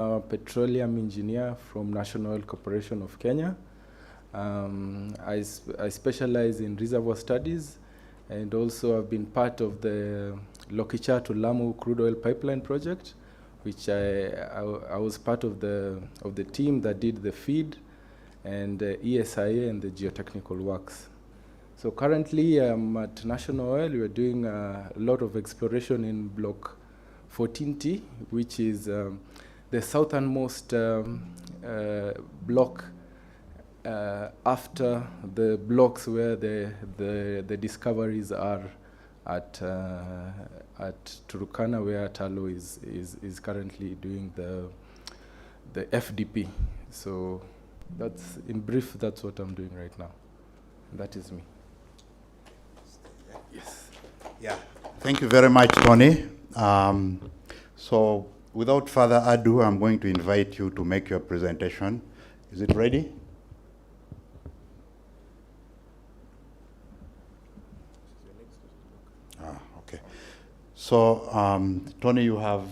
Petroleum engineer from National Oil Corporation of Kenya. I specialize in reservoir studies, and also I've been part of the Lokicha to Lamu crude oil pipeline project, which I was part of the team that did the FEED and ESIA and the geotechnical works. So currently I'm at National Oil. We're doing a lot of exploration in Block 14T, which is the southernmost block after the blocks where the discoveries are at Turkana, where Talo is currently doing the FDP. So that's, in brief, that's what I'm doing right now. That is me. Yes. Yeah. Thank you very much, Tony. So without further ado, I'm going to invite you to make your presentation. Is it ready? Okay. So, Tony, you have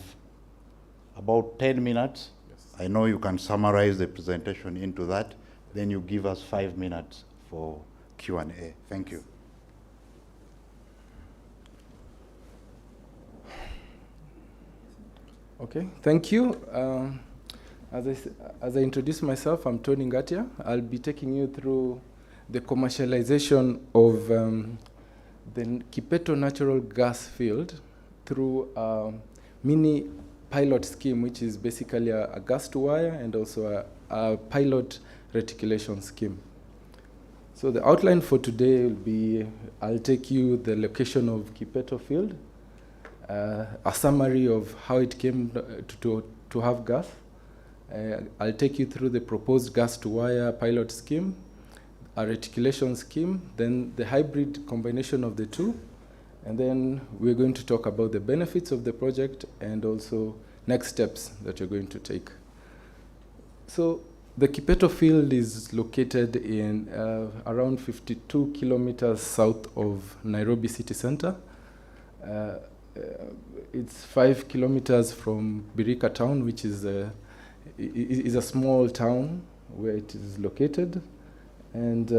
about 10 minutes. Yes. I know you can summarize the presentation into that. Then you give us 5 minutes for Q&A. Thank you. Okay, thank you. As I introduce myself, I'm Tony Ngatia. I'll be taking you through the commercialization of the Kipeto natural gas field through a mini pilot scheme, which is basically a gas to wire and also a pilot reticulation scheme. So the outline for today will be, I'll take you the location of Kipeto field, a summary of how it came to have gas. I'll take you through the proposed gas to wire pilot scheme, a reticulation scheme, then the hybrid combination of the two, and then we're going to talk about the benefits of the project and also next steps that you're going to take. So the Kipeto field is located in around 52 kilometers south of Nairobi city center. It's 5 kilometers from Birika town, which is a small town where it is located, and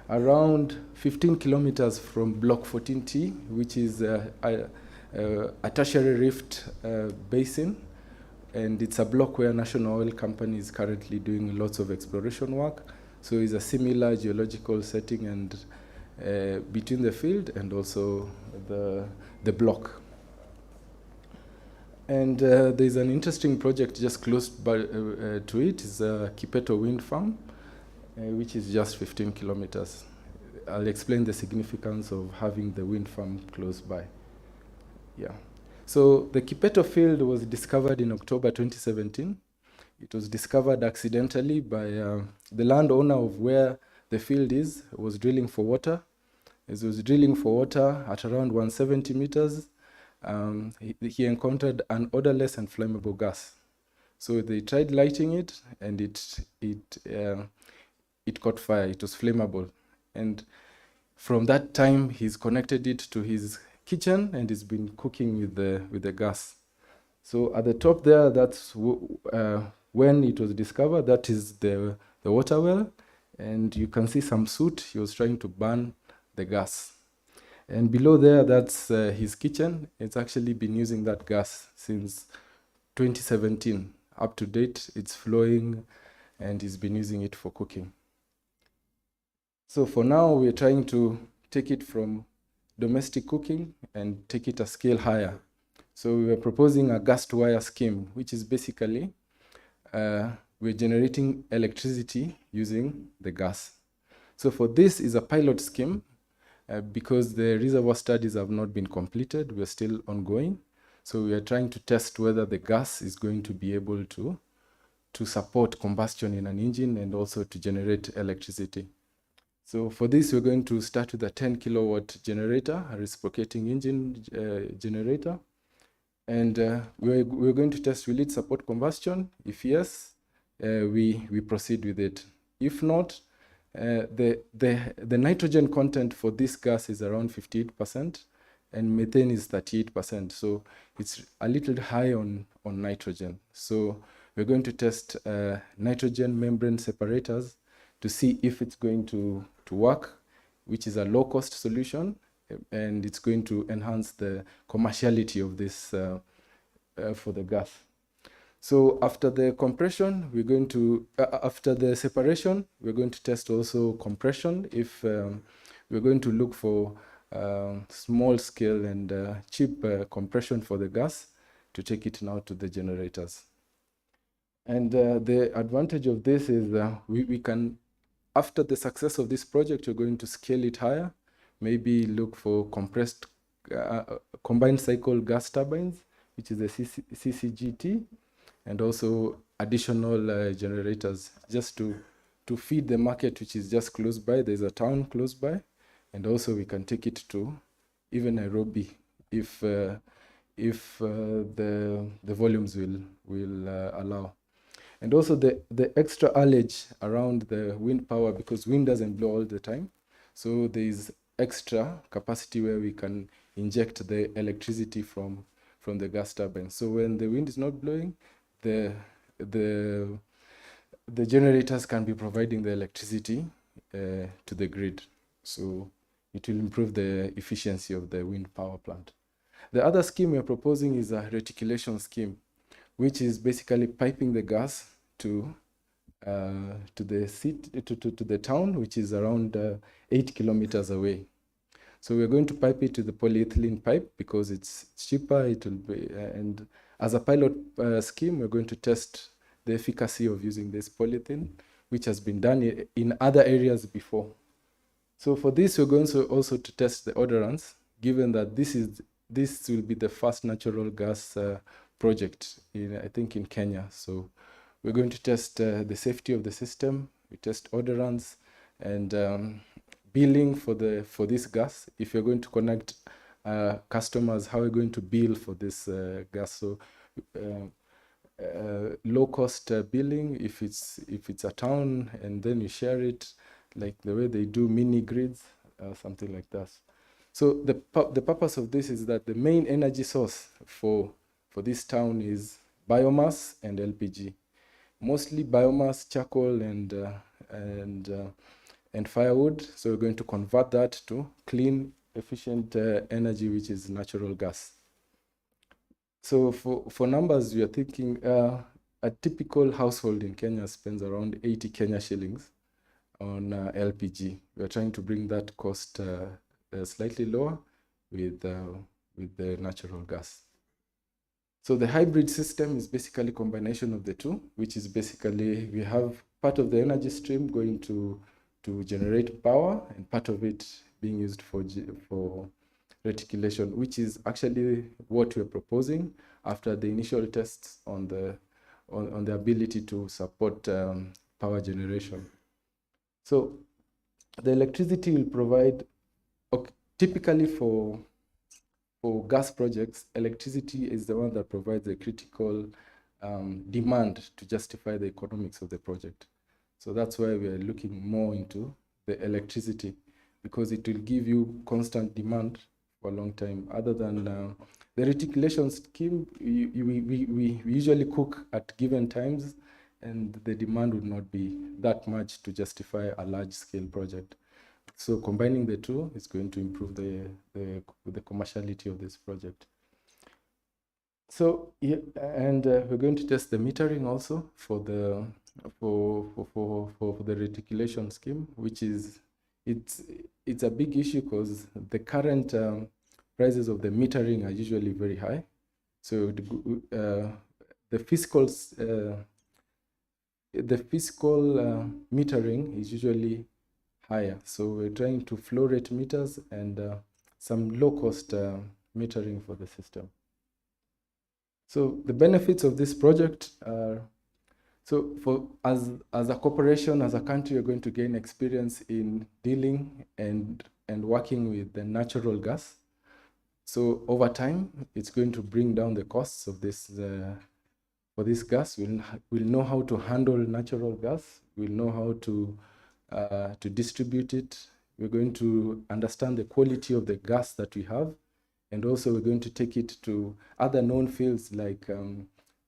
around 15 kilometers from Block 14T, which is a tertiary rift basin, and it's a block where National Oil Company is currently doing lots of exploration work. So it's a similar geological setting and between the field and also the block. And there's an interesting project just close by, to it. It's a Kipeto wind farm, which is just 15 kilometers. I'll explain the significance of having the wind farm close by. Yeah. So the Kipeto field was discovered in October 2017. It was discovered accidentally by the landowner of where the field is, was drilling for water. As he was drilling for water at around 170 meters, he encountered an odorless and flammable gas. So they tried lighting it, and it caught fire. It was flammable, and from that time he's connected it to his kitchen and he's been cooking with the gas. So at the top there, that's when it was discovered. That is the water well, and you can see some soot. He was trying to burn the gas. And below there, that's his kitchen. It's actually been using that gas since 2017. Up to date, it's flowing, and he's been using it for cooking. So for now, we're trying to take it from domestic cooking and take it a scale higher. So we are proposing a gas to wire scheme, which is basically we're generating electricity using the gas. So for this is a pilot scheme. Because the reservoir studies have not been completed, we're still ongoing. So we are trying to test whether the gas is going to be able to support combustion in an engine and also to generate electricity. So for this, we're going to start with a 10 kilowatt generator, a reciprocating engine generator. And we're going to test, will it support combustion? If yes, we proceed with it. If not, the nitrogen content for this gas is around 58%, and methane is 38%. So it's a little high on nitrogen. So we're going to test nitrogen membrane separators to see if it's going to work, which is a low-cost solution, and it's going to enhance the commerciality of this for the gas. So after the compression, we're going to, after the separation, we're going to test also compression. If we're going to look for small scale and cheap compression for the gas to take it now to the generators. And the advantage of this is we can, after the success of this project, you're going to scale it higher, maybe look for compressed combined cycle gas turbines, which is the CCGT, and also additional generators just to feed the market, which is just close by. There's a town close by, and also we can take it to even Nairobi if the volumes will allow. And also the extra ullage around the wind power, because wind doesn't blow all the time. So there is extra capacity where we can inject the electricity from the gas turbine. So when the wind is not blowing, the generators can be providing the electricity to the grid. So it will improve the efficiency of the wind power plant. The other scheme we're proposing is a reticulation scheme, which is basically piping the gas to the town, which is around 8 kilometers away. So we're going to pipe it to the polyethylene pipe because it's cheaper. It will be, and as a pilot scheme, we're going to test the efficacy of using this polyethylene, which has been done in other areas before. So for this, we're going to also to test the odorants, given that this will be the first natural gas project I think in Kenya. So we're going to test the safety of the system. We test odorants and billing for this gas. If you're going to connect customers, how are you going to bill for this gas? So low cost billing if it's a town, and then you share it like the way they do mini grids, something like that. So the purpose of this is that the main energy source for this town is biomass and LPG. Mostly biomass, charcoal, and firewood. So we're going to convert that to clean, efficient energy, which is natural gas. So for numbers, we are thinking a typical household in Kenya spends around 80 Kenya shillings on LPG. We are trying to bring that cost slightly lower with the natural gas. So the hybrid system is basically a combination of the two, which is basically we have part of the energy stream going to generate power and part of it being used for reticulation, which is actually what we're proposing after the initial tests on the ability to support power generation. So the electricity will provide, typically for gas projects, electricity is the one that provides the critical demand to justify the economics of the project. So that's why we are looking more into the electricity, because it will give you constant demand for a long time. Other than the reticulation scheme, we usually cook at given times, and the demand would not be that much to justify a large-scale project. So combining the two is going to improve the commerciality of this project. So yeah, and we're going to test the metering also for the reticulation scheme, which is it's a big issue because the current prices of the metering are usually very high. So the fiscal metering is usually higher. So we're trying to flow rate meters and some low cost metering for the system. So the benefits of this project are, so as a corporation, as a country, you're going to gain experience in dealing and working with the natural gas. So over time, it's going to bring down the costs of this for this gas. We'll know how to handle natural gas. We'll know how to distribute it. We're going to understand the quality of the gas that we have. And also we're going to take it to other known fields like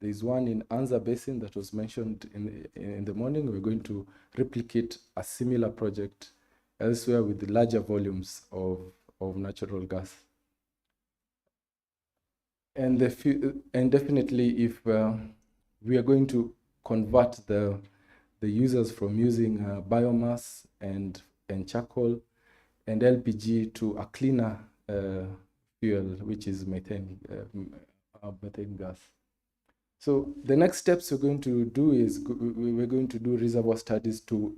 There's one in Anza Basin that was mentioned in the morning. We're going to replicate a similar project elsewhere with the larger volumes of natural gas. And definitely, if we are going to convert the users from using biomass and charcoal and LPG to a cleaner fuel, which is methane gas. So the next steps we're going to do is we're going to do reservoir studies to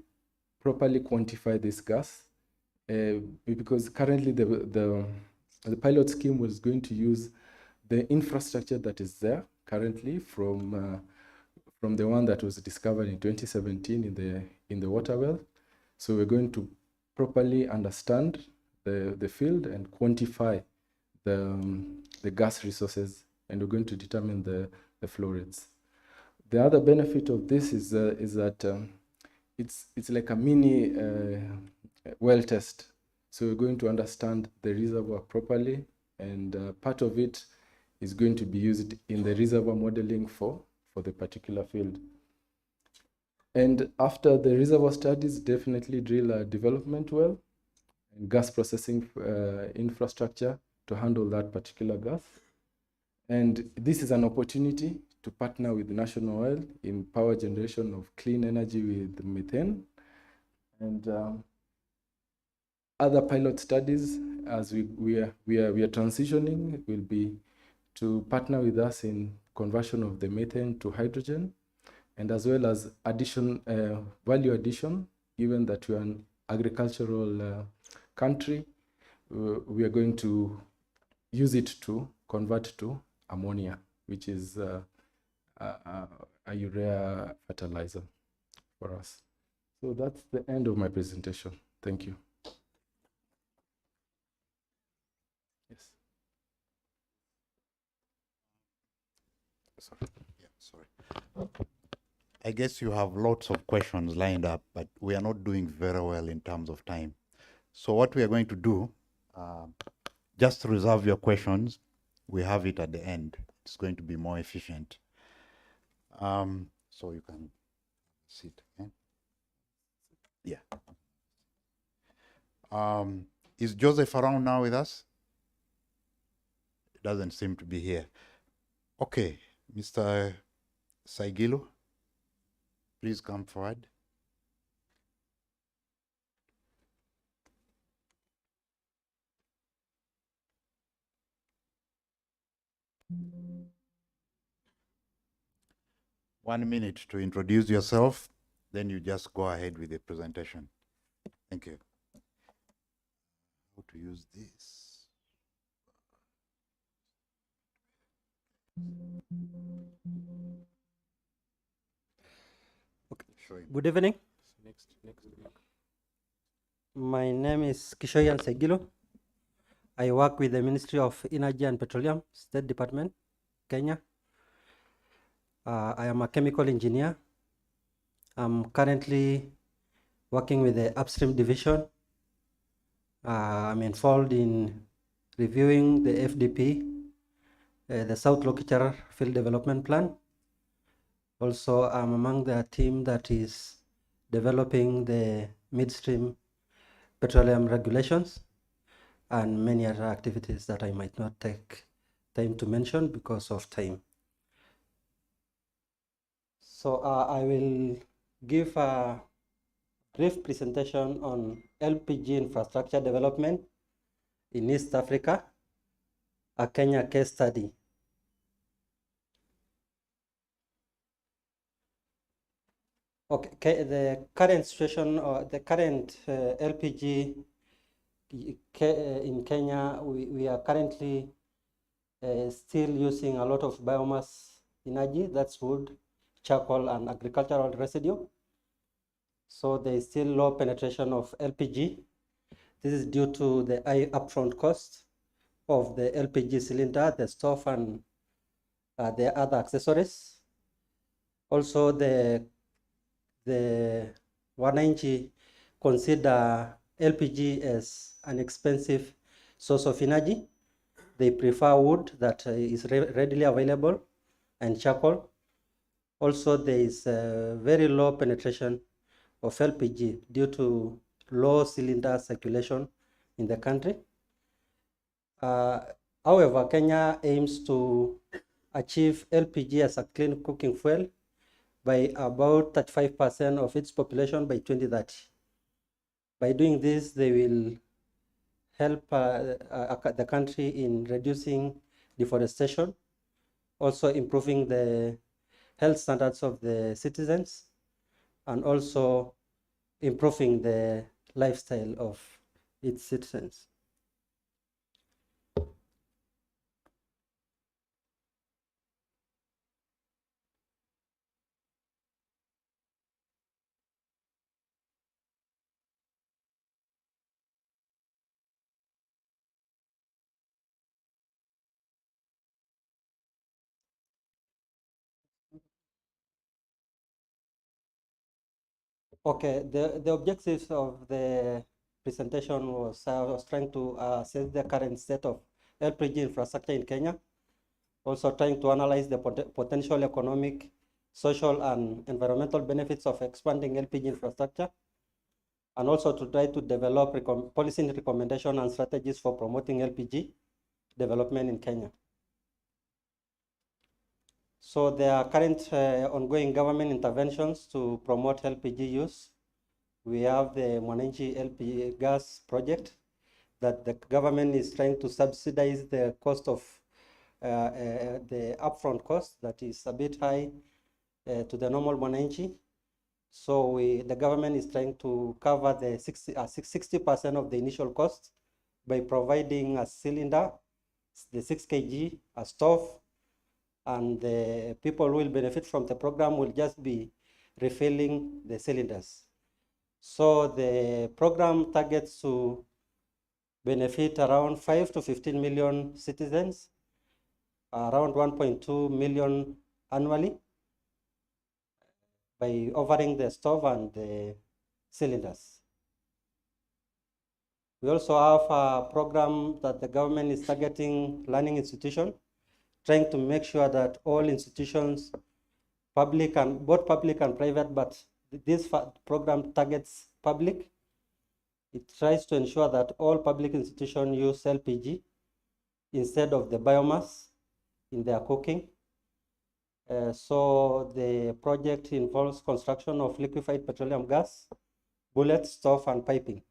properly quantify this gas, because currently the pilot scheme was going to use the infrastructure that is there currently from the one that was discovered in 2017 in the water well. So we're going to properly understand the field and quantify the gas resources, and we're going to determine the flow rates. The other benefit of this is that it's like a mini well test. So we're going to understand the reservoir properly, and part of it is going to be used in the reservoir modeling for the particular field. And after the reservoir studies, definitely drill a development well and gas processing infrastructure to handle that particular gas. And this is an opportunity to partner with National Oil in power generation of clean energy with methane. And other pilot studies, as we are transitioning, will be to partner with us in conversion of the methane to hydrogen, and as well as value addition. Given that we are an agricultural country, we are going to use it to convert to ammonia, which is a urea fertilizer for us. So that's the end of my presentation. Thank you. Yes. Sorry. Yeah, sorry. I guess you have lots of questions lined up, but we are not doing very well in terms of time. So what we are going to do, just reserve your questions. We have it at the end. It's going to be more efficient. So you can sit again. Yeah. Is Joseph around now with us? Doesn't seem to be here. Okay, Mr. Saigilo, please come forward. One minute to introduce yourself, then you just go ahead with the presentation. Thank you. How to use this? Okay. Good evening. Next. My name is Kyoga Segilo. I work with the Ministry of Energy and Petroleum, State Department, Kenya. I am a chemical engineer. I'm currently working with the upstream division. I'm involved in reviewing the FDP, the South Lokichar Field Development Plan. Also, I'm among the team that is developing the midstream petroleum regulations and many other activities that I might not take time to mention because of time. So I will give a brief presentation on LPG infrastructure development in East Africa, a Kenya case study. Okay, the current situation or the current LPG in Kenya, we are currently still using a lot of biomass energy, that's wood, charcoal, and agricultural residue. So there is still low penetration of LPG. This is due to the high upfront cost of the LPG cylinder, the stove, and the other accessories. Also, the wananchi consider LPG as an expensive source of energy. They prefer wood that is readily available and charcoal. Also, there is very low penetration of LPG due to low cylinder circulation in the country. However, Kenya aims to achieve LPG as a clean cooking fuel by about 35% of its population by 2030. By doing this, they will help the country in reducing deforestation, also improving the health standards of the citizens, and also improving the lifestyle of its citizens. Okay, the objectives of the presentation was I was trying to assess the current state of LPG infrastructure in Kenya, also trying to analyze the potential economic, social, and environmental benefits of expanding LPG infrastructure, and also to try to develop policy recommendation and strategies for promoting LPG development in Kenya. So there are current ongoing government interventions to promote LPG use. We have the Mwananchi LPG gas project that the government is trying to subsidize the cost of the upfront cost that is a bit high to the normal Mwananchi. So the government is trying to cover the 60% of the initial cost by providing a cylinder, the 6 kg, a stove, and the people who will benefit from the program will just be refilling the cylinders. So the program targets to benefit around 5 to 15 million citizens, around 1.2 million annually, by offering the stove and the cylinders. We also have a program that the government is targeting learning institutions, trying to make sure that all institutions, both public and private, but this program targets public. It tries to ensure that all public institutions use LPG instead of the biomass in their cooking. So the project involves construction of liquefied petroleum gas, bullet, stove, and piping.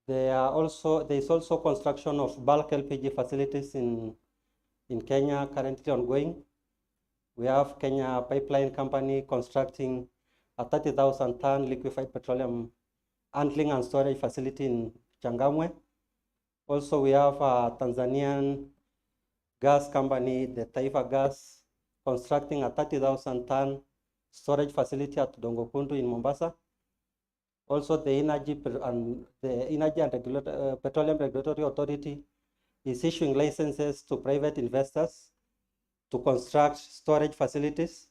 There is also construction of bulk LPG facilities in Kenya currently ongoing. We have Kenya Pipeline Company constructing a 30,000 ton liquefied petroleum handling and storage facility in Changamwe. Also, we have a Tanzanian gas company, the Taifa Gas, constructing a 30,000 ton storage facility at Dongokundu in Mombasa. Also, the Energy and Petroleum Regulatory Authority is issuing licenses to private investors to construct storage facilities.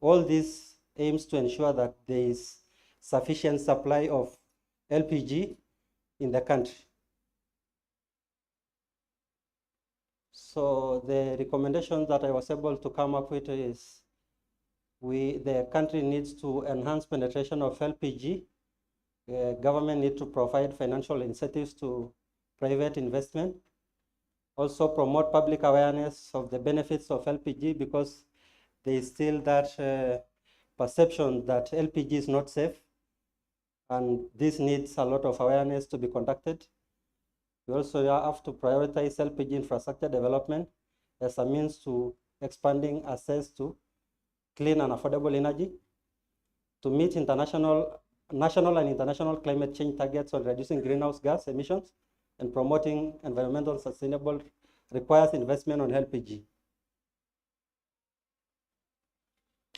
All this aims to ensure that there is sufficient supply of LPG in the country. So the recommendation that I was able to come up with is the country needs to enhance penetration of LPG. Government needs to provide financial incentives to private investment. Also promote public awareness of the benefits of LPG, because there is still that perception that LPG is not safe, and this needs a lot of awareness to be conducted. We also have to prioritize LPG infrastructure development as a means to expanding access to clean and affordable energy, to meet national and international climate change targets on reducing greenhouse gas emissions and promoting environmental sustainable requires investment on LPG.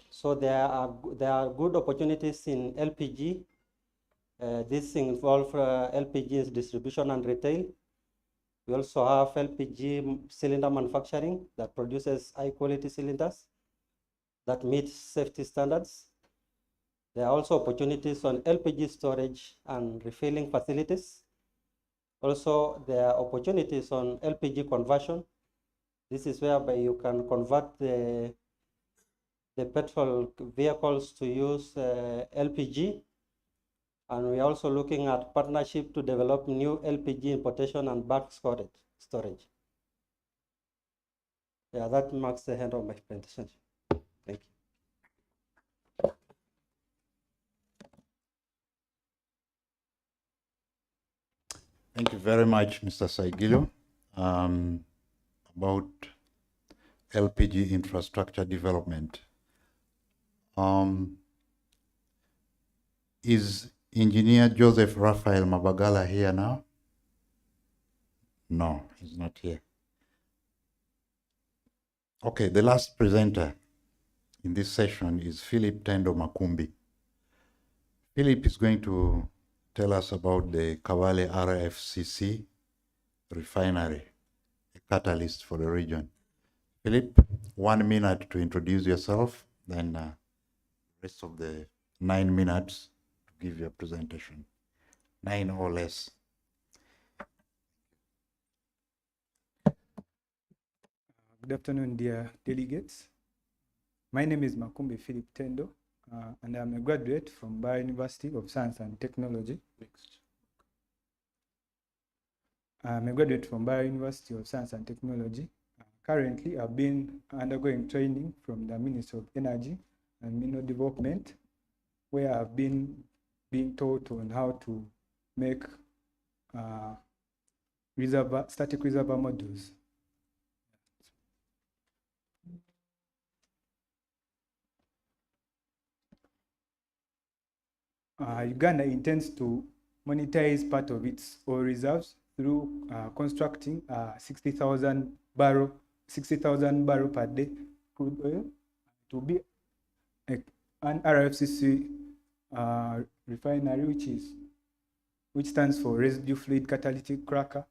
So there are good opportunities in LPG. This involves LPG's distribution and retail. We also have LPG cylinder manufacturing that produces high quality cylinders that meet safety standards. There are also opportunities on LPG storage and refilling facilities. Also, there are opportunities on LPG conversion. This is whereby you can convert the petrol vehicles to use LPG. And we're also looking at partnership to develop new LPG importation and bulk storage. Yeah, that marks the end of my presentation. Thank you. Thank you very much, Mr. Saigilo, about LPG infrastructure development. Is Engineer Joseph Raphael Mabagala here now? No, he's not here. Okay, the last presenter in this session is Philip Tendo Makumbi. Philip is going to tell us about the Kavale RFCC refinery, a catalyst for the region. Philip, 1 minute to introduce yourself, then the rest of the 9 minutes to give your presentation, 9 or less. Good afternoon, dear delegates. My name is Makumbi Philip Tendo, and I'm a graduate from Bar University of Science and Technology. I'm a graduate from Bar University of Science and Technology. Currently, I've been undergoing training from the Ministry of Energy and Mineral Development, where I've been being taught on how to make static reservoir modules. Uganda intends to monetize part of its oil reserves through constructing 60,000 barrel per day crude oil to be an RFCC refinery, which stands for residue fluid catalytic cracker,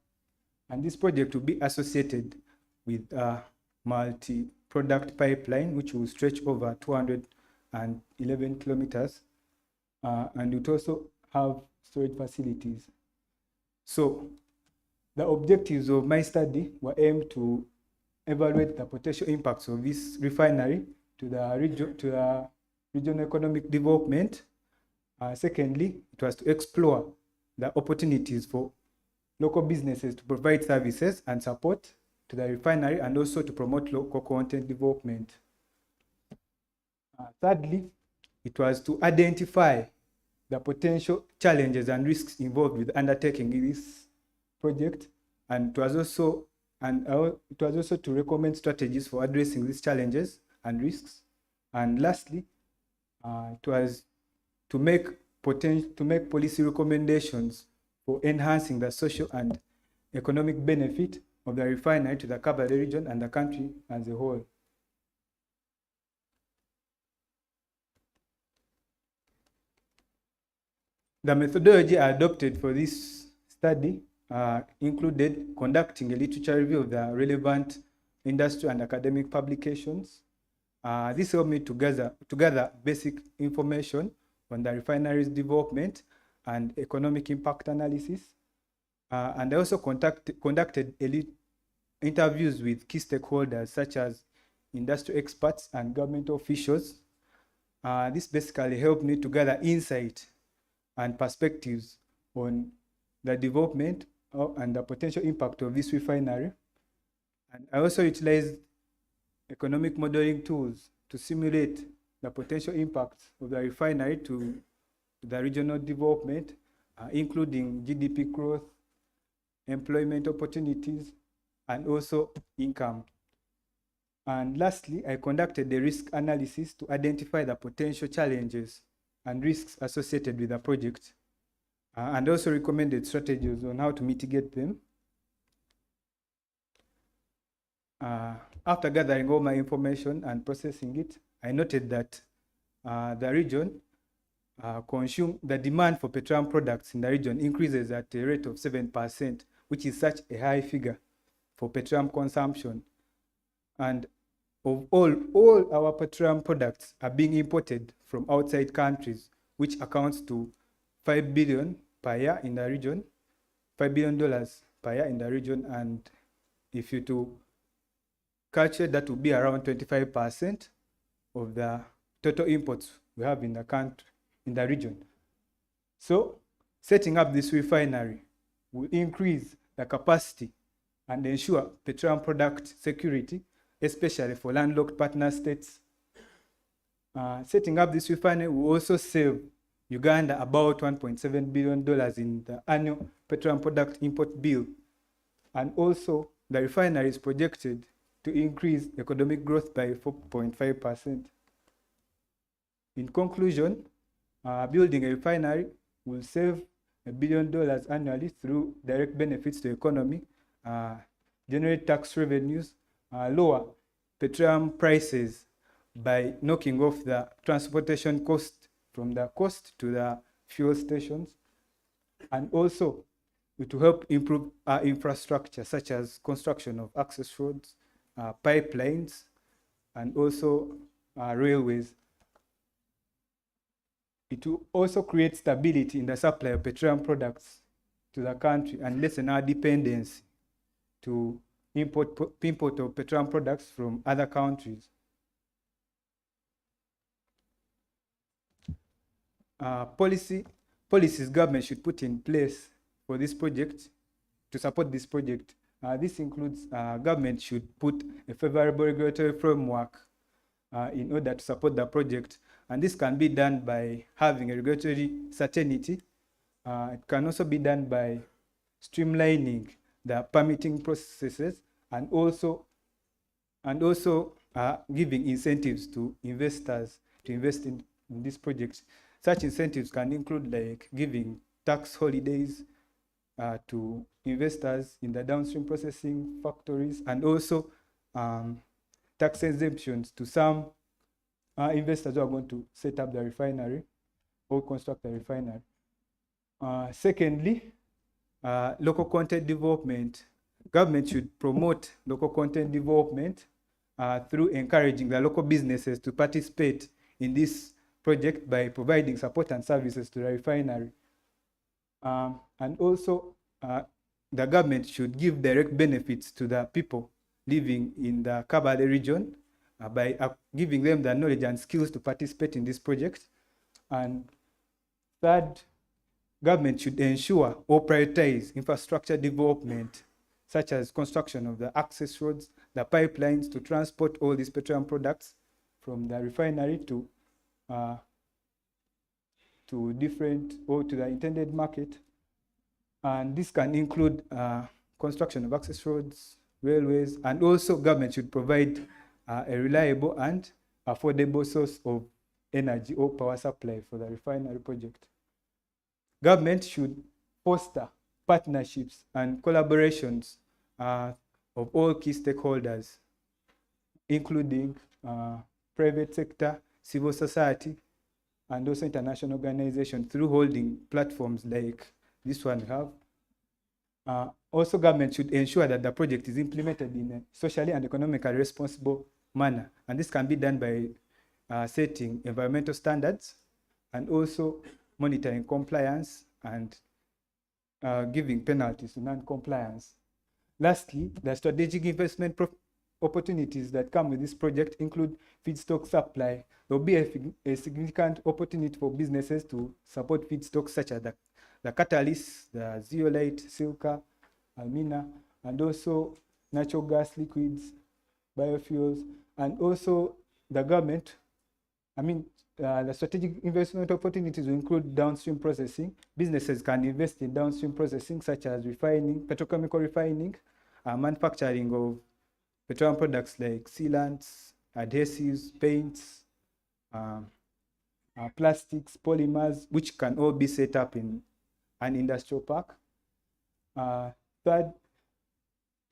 and this project will be associated with a multi-product pipeline which will stretch over 211 kilometers. And it also have storage facilities. So the objectives of my study were aimed to evaluate the potential impacts of this refinery to the regional economic development. Secondly, it was to explore the opportunities for local businesses to provide services and support to the refinery, and also to promote local content development. Thirdly, it was to identify the potential challenges and risks involved with undertaking this project, and it was also to recommend strategies for addressing these challenges and risks. And lastly, it was to make policy recommendations for enhancing the social and economic benefit of the refinery to the Kavale region and the country as a whole. The methodology I adopted for this study included conducting a literature review of the relevant industry and academic publications. This helped me to gather basic information on the refinery's development and economic impact analysis. And I also conducted interviews with key stakeholders such as industry experts and government officials. This basically helped me to gather insight and perspectives on the development and the potential impact of this refinery. And I also utilized economic modeling tools to simulate the potential impact of the refinery to the regional development, including GDP growth, employment opportunities, and also income. And lastly, I conducted a risk analysis to identify the potential challenges and risks associated with the project, and also recommended strategies on how to mitigate them. After gathering all my information and processing it, I noted that the region the demand for petroleum products in the region increases at a rate of 7%, which is such a high figure for petroleum consumption. And of all our petroleum products are being imported from outside countries, which accounts to $5 billion per year in the region, $5 billion per year in the region. And if you to calculate that will be around 25% of the total imports we have in the country, in the region. So setting up this refinery will increase the capacity and ensure petroleum product security, especially for landlocked partner states. Setting up this refinery will also save Uganda about $1.7 billion in the annual petroleum product import bill. And also, the refinery is projected to increase economic growth by 4.5%. In conclusion, building a refinery will save $1 billion annually through direct benefits to the economy, generate tax revenues, lower petroleum prices by knocking off the transportation cost from the coast to the fuel stations, and also it will help improve our infrastructure, such as construction of access roads, pipelines, and also railways. It will also create stability in the supply of petroleum products to the country and lessen our dependency to import of petroleum products from other countries. Policies government should put in place for this project, to support this project. This includes government should put a favorable regulatory framework in order to support the project. And this can be done by having a regulatory certainty. It can also be done by streamlining the permitting processes and also giving incentives to investors to invest in this project. Such incentives can include like giving tax holidays to investors in the downstream processing factories, and also tax exemptions to some investors who are going to set up the refinery or construct the refinery. Secondly, local content development. Government should promote local content development through encouraging the local businesses to participate in this project by providing support and services to the refinery. And also, the government should give direct benefits to the people living in the Kabale region by giving them the knowledge and skills to participate in this project. And third, government should ensure or prioritize infrastructure development, such as construction of the access roads, the pipelines to transport all these petroleum products from the refinery to the intended market. And this can include construction of access roads, railways, and also government should provide a reliable and affordable source of energy or power supply for the refinery project. Government should foster partnerships and collaborations of all key stakeholders, including private sector, civil society, and also international organizations, through holding platforms like this one we have. Also, government should ensure that the project is implemented in a socially and economically responsible manner. And this can be done by setting environmental standards and also monitoring compliance and giving penalties to non-compliance. Lastly, the strategic investment opportunities that come with this project include feedstock supply. There will be a significant opportunity for businesses to support feedstocks such as the catalysts, the zeolite, silica, alumina, and also natural gas liquids, biofuels, and also the government. The strategic investment opportunities will include downstream processing. Businesses can invest in downstream processing, such as refining, petrochemical refining, manufacturing of petroleum products like sealants, adhesives, paints, plastics, polymers, which can all be set up in an industrial park. Third,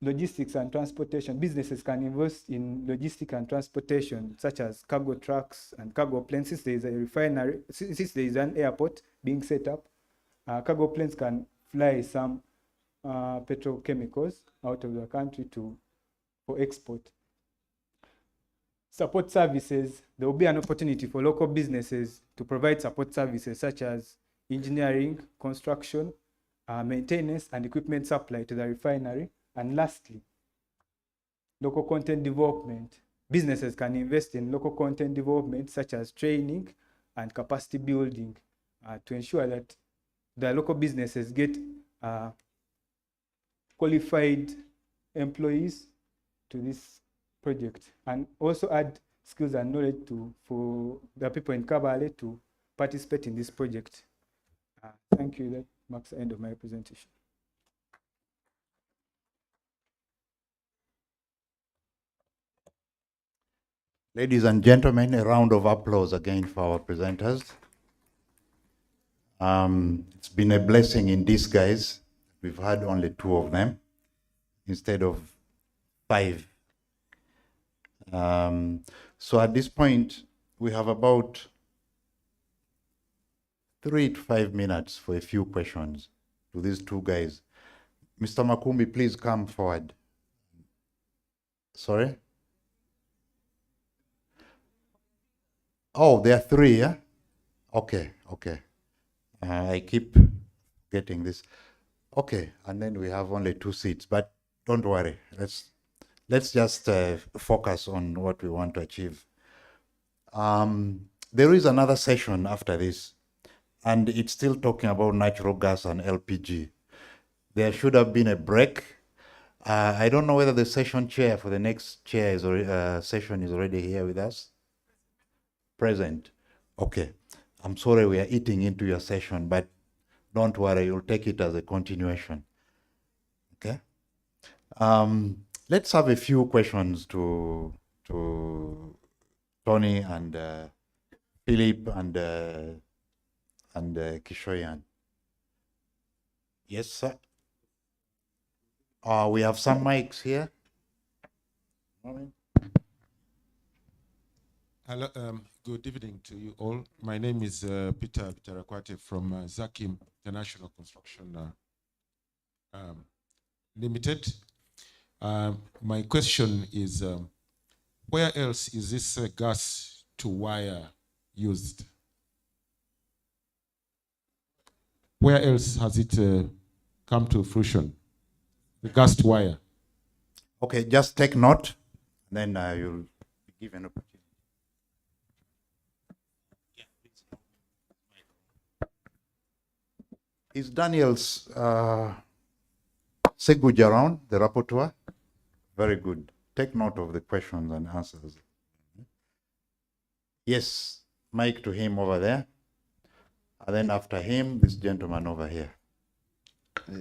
logistics and transportation. Businesses can invest in logistics and transportation, such as cargo trucks and cargo planes. Since there is a refinery, since there is an airport being set up, cargo planes can fly some petrochemicals out of the country for export. Support services. There will be an opportunity for local businesses to provide support services such as engineering, construction, maintenance, and equipment supply to the refinery. And lastly, local content development. Businesses can invest in local content development, such as training and capacity building, to ensure that the local businesses get qualified employees to this project, and also add skills and knowledge for the people in Kabale to participate in this project. Thank you. That marks the end of my presentation. Ladies and gentlemen, a round of applause again for our presenters. It's been a blessing in disguise. We've had only 2 of them instead of 5. So at this point, we have about 3 to 5 minutes for a few questions to these 2 guys. Mr. Makumbi, please come forward. Sorry? Oh, there are 3, yeah? Okay. I keep getting this. Okay, and then we have only 2 seats, but don't worry. Let's just focus on what we want to achieve. There is another session after this, and it's still talking about natural gas and LPG. There should have been a break. I don't know whether the session chair for the next session is already here with us. Present. Okay. I'm sorry we are eating into your session, but don't worry, you'll take it as a continuation. Okay. Let's have a few questions to Tony and Philip and Kishoyan. Yes, sir. We have some mics here. Hello, good evening to you all. My name is Peter Bitarakwate from Zakim International Construction Limited. My question is, where else is this gas to wire used? Where else has it come to fruition? The gas to wire. Okay, just take note, then you'll be given opportunity. Is Daniel's Seguj around, the rapporteur? Very good. Take note of the questions and answers. Yes, mic to him over there. And then after him, this gentleman over here.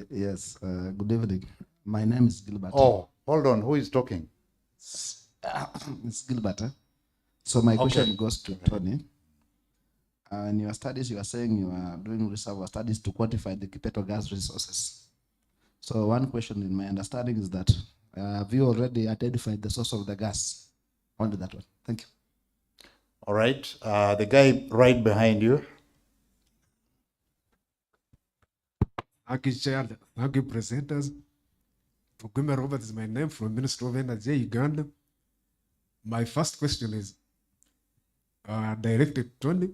Yes, good evening. My name is Gilbert. Oh, hold on. Who is talking? It's Gilbert. So my question goes to Tony. In your studies, you are saying you are doing reservoir studies to quantify the Kipeto gas resources. So one question in my understanding is that, have you already identified the source of the gas? Only that one. Thank you. All right. The guy right behind you. Thank you, Chair. Thank you, presenters. Ogumbe Robert is my name, from Ministry of Energy, Uganda. My first question is directed to Tony,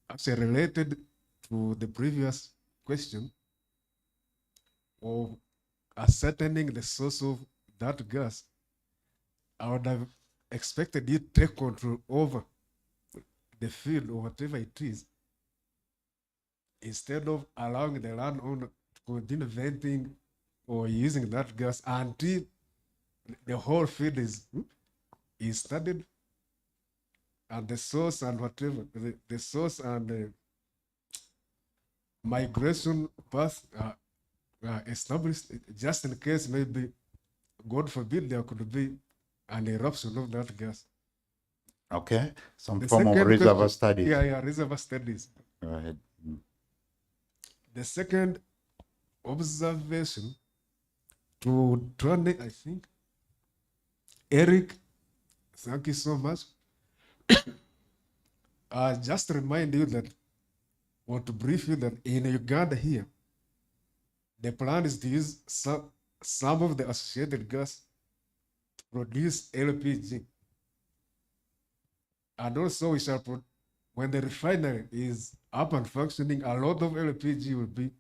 actually related to the previous question of ascertaining the source of that gas. I would have expected you to take control over the field or whatever it is, instead of allowing the landowner to continue venting or using that gas until the whole field is studied, and the source and whatever, the source and the migration path established, just in case maybe, God forbid, there could be an eruption of that gas. Okay. Some form of reservoir studies. Yeah, reservoir studies. Go ahead. The second observation to Tony, I think. Eric, thank you so much. Just to remind you that, or to brief you that in Uganda here, the plan is to use some of the associated gas to produce LPG. And also we shall when the refinery is up and functioning, a lot of LPG will be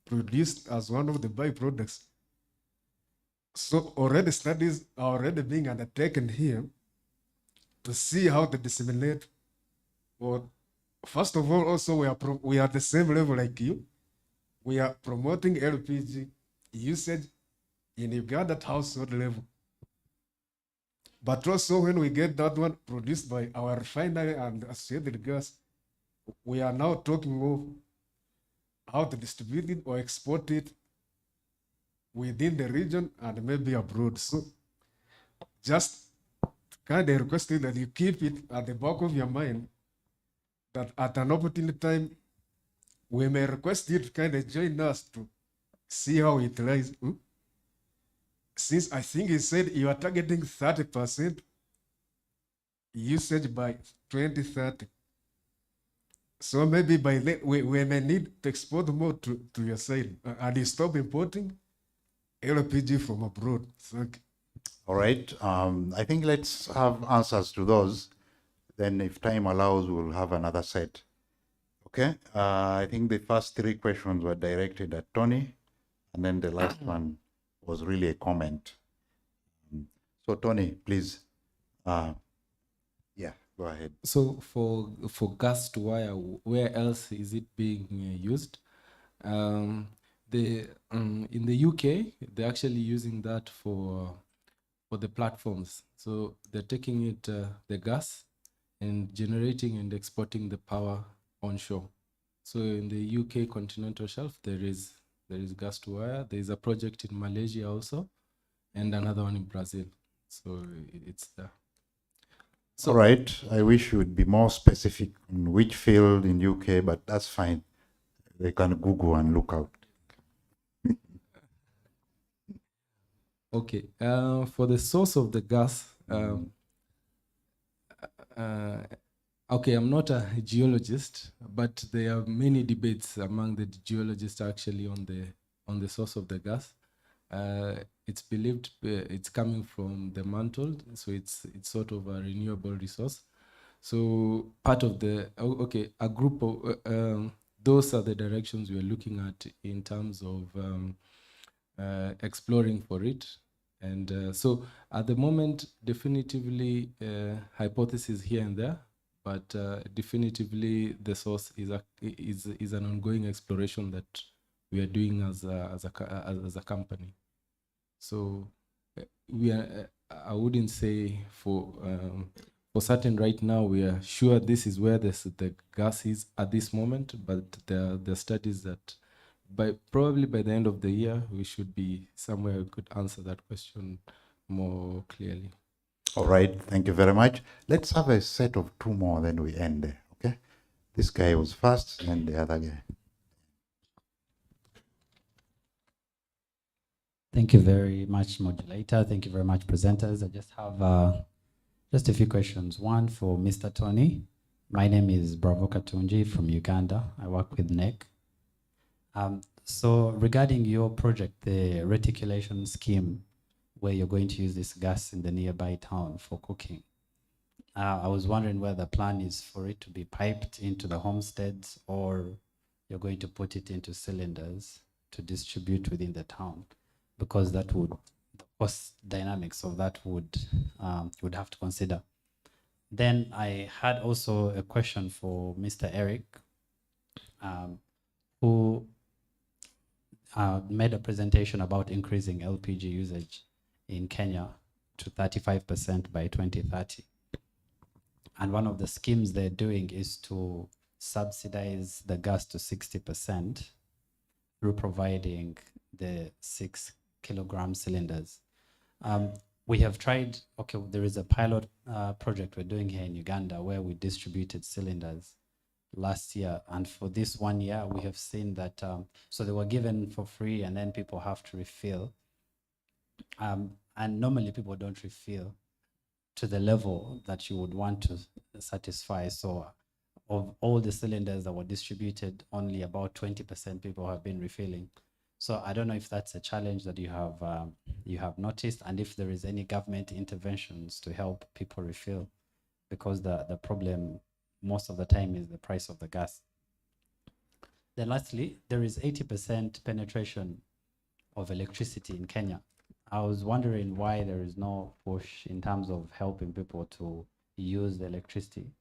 produced as one of the byproducts. So already studies are already being undertaken here to see how to disseminate. Or first of all, also we are at the same level like you. We are promoting LPG usage in Uganda at household level. But also when we get that one produced by our refinery and associated gas, we are now talking of how to distribute it or export it within the region and maybe abroad. So just kind of requesting that you keep it at the back of your mind that at an opportune time, we may request you to kind of join us to see how it lies. Since I think you said you are targeting 30% usage by 2030. So maybe by then we may need to export more to your side and you stop importing LPG from abroad. Thank you. All right. I think let's have answers to those. Then if time allows, we'll have another set. Okay. I think the first three questions were directed at Tony, and then the last one was really a comment. So Tony, please. Yeah, go ahead. So for gas to wire, where else is it being used? In the UK, they're actually using that for the platforms. So they're taking it the gas and generating and exporting the power onshore. So in the UK continental shelf, there is gas to wire. There is a project in Malaysia also, and another one in Brazil. So it's there. So, all right. I wish you would be more specific in which field in UK, but that's fine. They can Google and look out. Okay. For the source of the gas, okay, I'm not a geologist, but there are many debates among the geologists actually on the source of the gas. It's believed it's coming from the mantle, so it's sort of a renewable resource. So part of the a group of those are the directions we are looking at in terms of exploring for it. And so at the moment, definitively hypotheses here and there, but definitively the source is an ongoing exploration that we are doing as a company. So we are. I wouldn't say for certain right now we are sure this is where the gas is at this moment, but there are studies that probably by the end of the year we should be somewhere we could answer that question more clearly. All right, thank you very much. Let's have a set of two more, then we end there. Okay, this guy was first, and the other guy. Thank you very much, modulator. Thank you very much, presenters. I just have just a few questions. One for Mr. Tony. My name is Bravo Katunji from Uganda. I work with NEC. So regarding your project, the reticulation scheme, where you're going to use this gas in the nearby town for cooking, I was wondering whether the plan is for it to be piped into the homesteads or you're going to put it into cylinders to distribute within the town, because that would, the cost dynamics of that would have to consider. Then I had also a question for Mr. Eric, who made a presentation about increasing LPG usage in Kenya to 35% by 2030. And one of the schemes they're doing is to subsidize the gas to 60% through providing the 6 kilogram cylinders. We have tried, okay, there is a pilot project we're doing here in Uganda where we distributed cylinders last year. And for this 1 year, we have seen that, so they were given for free and then people have to refill. And normally people don't refill to the level that you would want to satisfy. So of all the cylinders that were distributed, only about 20% people have been refilling. So I don't know if that's a challenge that you have noticed, and if there is any government interventions to help people refill, because the problem most of the time is the price of the gas. Then lastly, there is 80% penetration of electricity in Kenya. I was wondering why there is no push in terms of helping people to use the electricity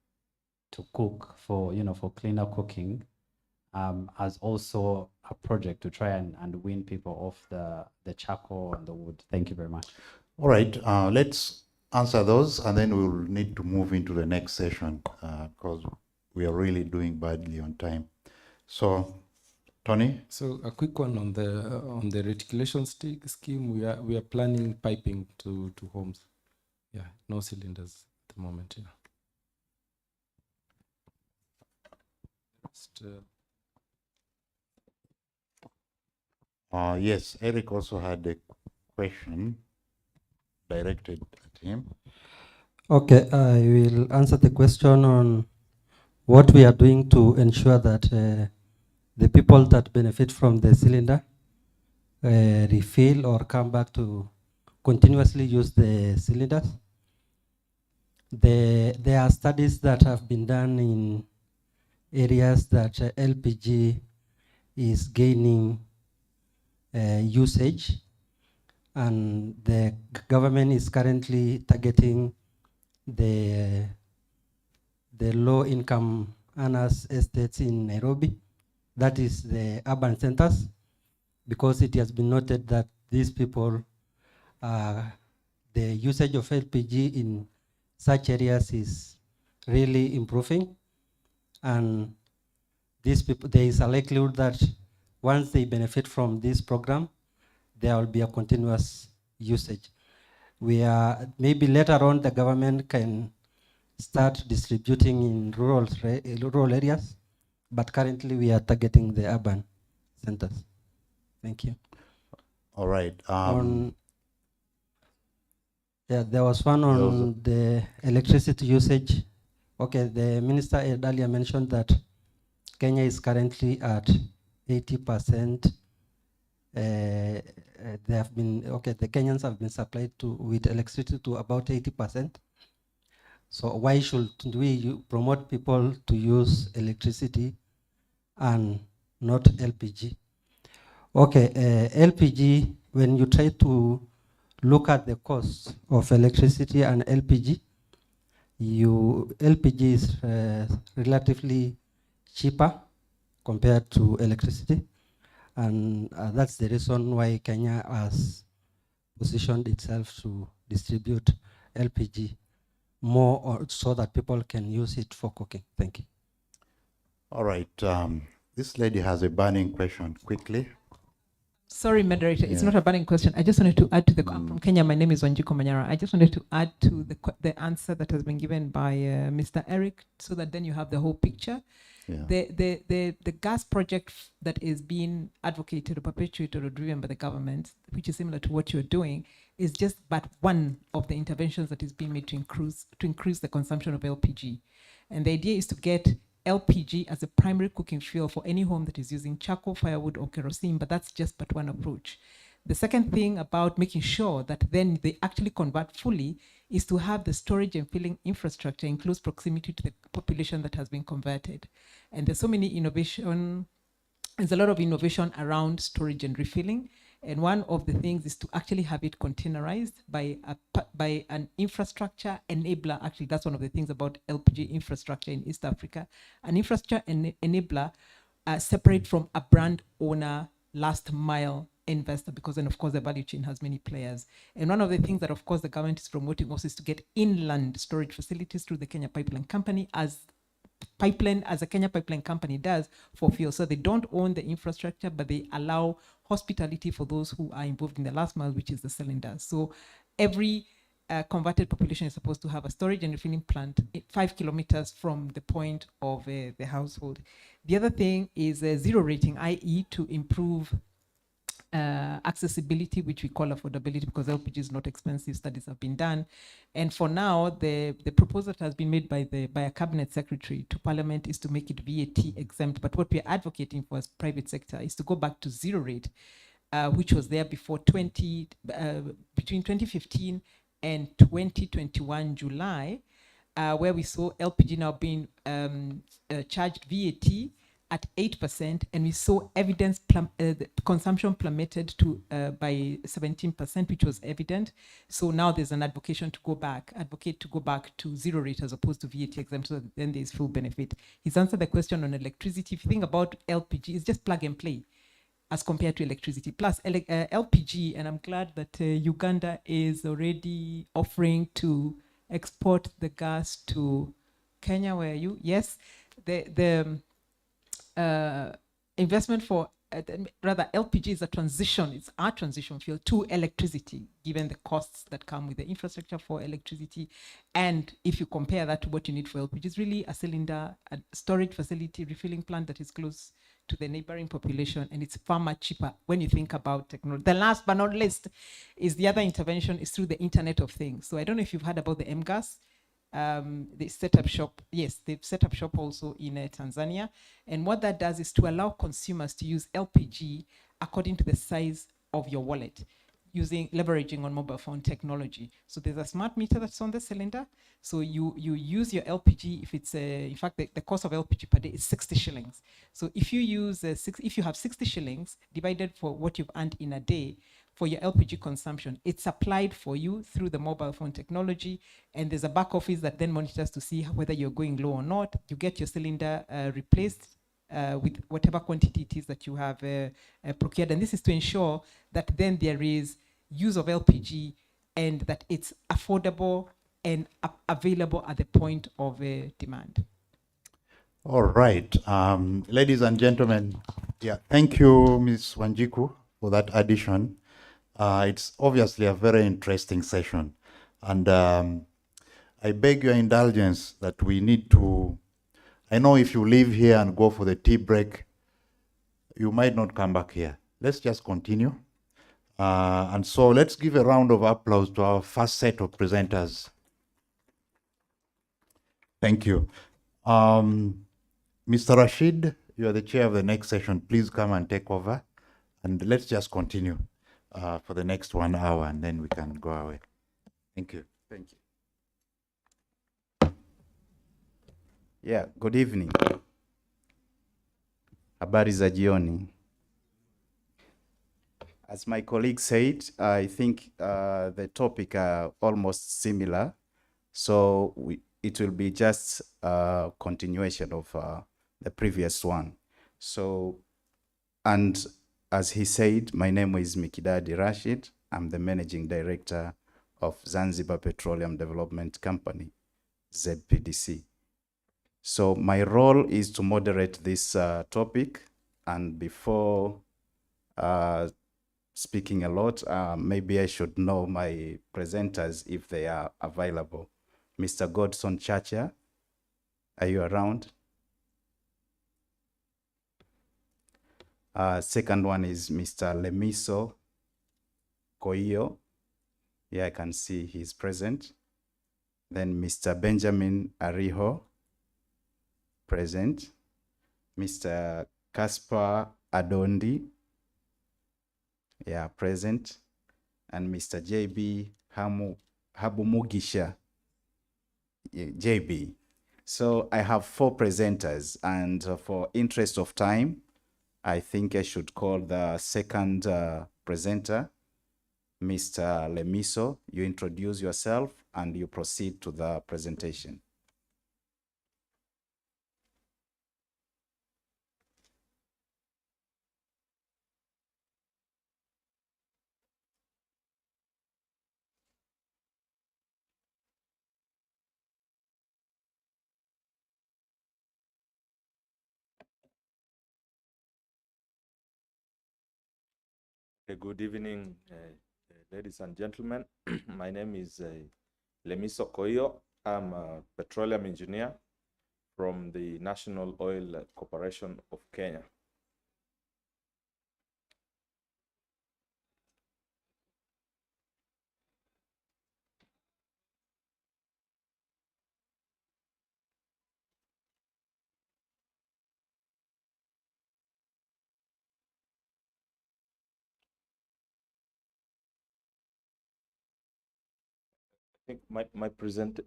to cook for, for cleaner cooking, as also a project to try and win people off the charcoal and the wood. Thank you very much. All right, let's answer those, and then we'll need to move into the next session because we are really doing badly on time. So, Tony? So a quick one on the reticulation scheme. We are planning piping to homes. Yeah, no cylinders at the moment. Yeah. Just, yes, Eric also had a question directed at him. Okay, I will answer the question on what we are doing to ensure that the people that benefit from the cylinder refill or come back to continuously use the cylinders. There are studies that have been done in areas that LPG is gaining usage, and the government is currently targeting the low-income earners estates in Nairobi, that is the urban centers, because it has been noted that these people, the usage of LPG in such areas is really improving, and these people, there is a likelihood that once they benefit from this program, there will be a continuous usage. Maybe later on the government can start distributing in rural areas, but currently we are targeting the urban centers. Thank you. All right. There was one on the electricity usage. Okay, the minister earlier mentioned that Kenya is currently at 80%. The Kenyans have been supplied with electricity to about 80%. So why should we promote people to use electricity and not LPG? Okay, LPG, when you try to look at the cost of electricity and LPG, LPG is relatively cheaper compared to electricity. And that's the reason why Kenya has positioned itself to distribute LPG more so that people can use it for cooking. Thank you. All right. This lady has a burning question. Quickly. Sorry, moderator, it's not a burning question. I just wanted to add to I'm from Kenya. My name is Wanjiku Manyara. I just wanted to add to the answer that has been given by Mr. Eric, so that then you have the whole picture. Yeah. The gas project that is being advocated or perpetuated or driven by the government, which is similar to what you're doing, is just but one of the interventions that is being made to increase the consumption of LPG. And the idea is to get LPG as a primary cooking fuel for any home that is using charcoal, firewood, or kerosene, but that's just but one approach. The second thing about making sure that then they actually convert fully is to have the storage and filling infrastructure in close proximity to the population that has been converted. And there's so many there's a lot of innovation around storage and refilling. And one of the things is to actually have it containerized by an infrastructure enabler. Actually, that's one of the things about LPG infrastructure in East Africa. An infrastructure enabler separate from a brand owner, last mile investor, because then of course the value chain has many players. And one of the things that of course the government is promoting also is to get inland storage facilities through the Kenya Pipeline Company, as a Kenya Pipeline Company does for fuel. So they don't own the infrastructure, but they allow hospitality for those who are involved in the last mile, which is the cylinder. So every converted population is supposed to have a storage and refilling plant 5 kilometers from the point of the household. The other thing is zero rating, i.e. to improve accessibility, which we call affordability, because LPG is not expensive. Studies have been done. And for now, the proposal that has been made by a cabinet secretary to parliament is to make it VAT exempt. But what we are advocating for as private sector is to go back to zero rate, which was there before between 2015 and 2021 July, where we saw LPG now being charged VAT at 8%, and we saw evidence the consumption plummeted to by 17%, which was evident. So now there's an advocate to go back to zero rate as opposed to VAT exempt, so that then there's full benefit. He's answered the question on electricity. If you think about LPG, it's just plug and play as compared to electricity. Plus LPG, and I'm glad that Uganda is already offering to export the gas to Kenya. Where are you? Yes, the investment for rather LPG is a transition. It's our transition fuel to electricity, given the costs that come with the infrastructure for electricity. And if you compare that to what you need for LPG, it's really a cylinder, a storage facility, refilling plant that is close to the neighboring population, and it's far much cheaper when you think about technology. The last but not least is the other intervention is through the Internet of Things. So I don't know if you've heard about the MGAS. They set up shop. Yes, they've set up shop also in Tanzania. And what that does is to allow consumers to use LPG according to the size of your wallet, leveraging on mobile phone technology. So there's a smart meter that's on the cylinder. So you use your LPG if it's in fact the cost of LPG per day is 60 shillings. So if you use if you have 60 shillings divided for what you've earned in a day for your LPG consumption, it's applied for you through the mobile phone technology, and there's a back office that then monitors to see whether you're going low or not. You get your cylinder replaced with whatever quantity it is that you have procured, and this is to ensure that then there is use of LPG and that it's affordable and available at the point of demand. All right, ladies and gentlemen, thank you, Ms. Wanjiku, for that addition. It's obviously a very interesting session, and I beg your indulgence that we need to, I know if you leave here and go for the tea break, you might not come back here. Let's just continue. And so let's give a round of applause to our first set of presenters. Thank you. Mr. Rashid, you are the chair of the next session. Please come and take over. And let's just continue for the next 1 hour, and then we can go away. Thank you. Thank you. Yeah, good evening. Habari za jioni. As my colleague said, I think the topic are almost similar. So it will be just a continuation of the previous one. So, and as he said, my name is Mikidadi Rashid. I'm the managing director of Zanzibar Petroleum Development Company, ZPDC. So my role is to moderate this topic, and before speaking a lot, maybe I should know my presenters if they are available. Mr. Godson Chacha, are you around? Second one is Mr. Lemiso Koio. Yeah, I can see he's present. Then Mr. Benjamin Ariho, present. Mr. Caspar Adondi, yeah, present. And Mr. JB Habumugisha, JB. So I have 4 presenters, and for interest of time, I think I should call the second presenter, Mr. Lemiso. You introduce yourself and you proceed to the presentation. Good evening, ladies and gentlemen. My name is Lemiso Koio. I'm a petroleum engineer from the National Oil Corporation of Kenya. I think my present.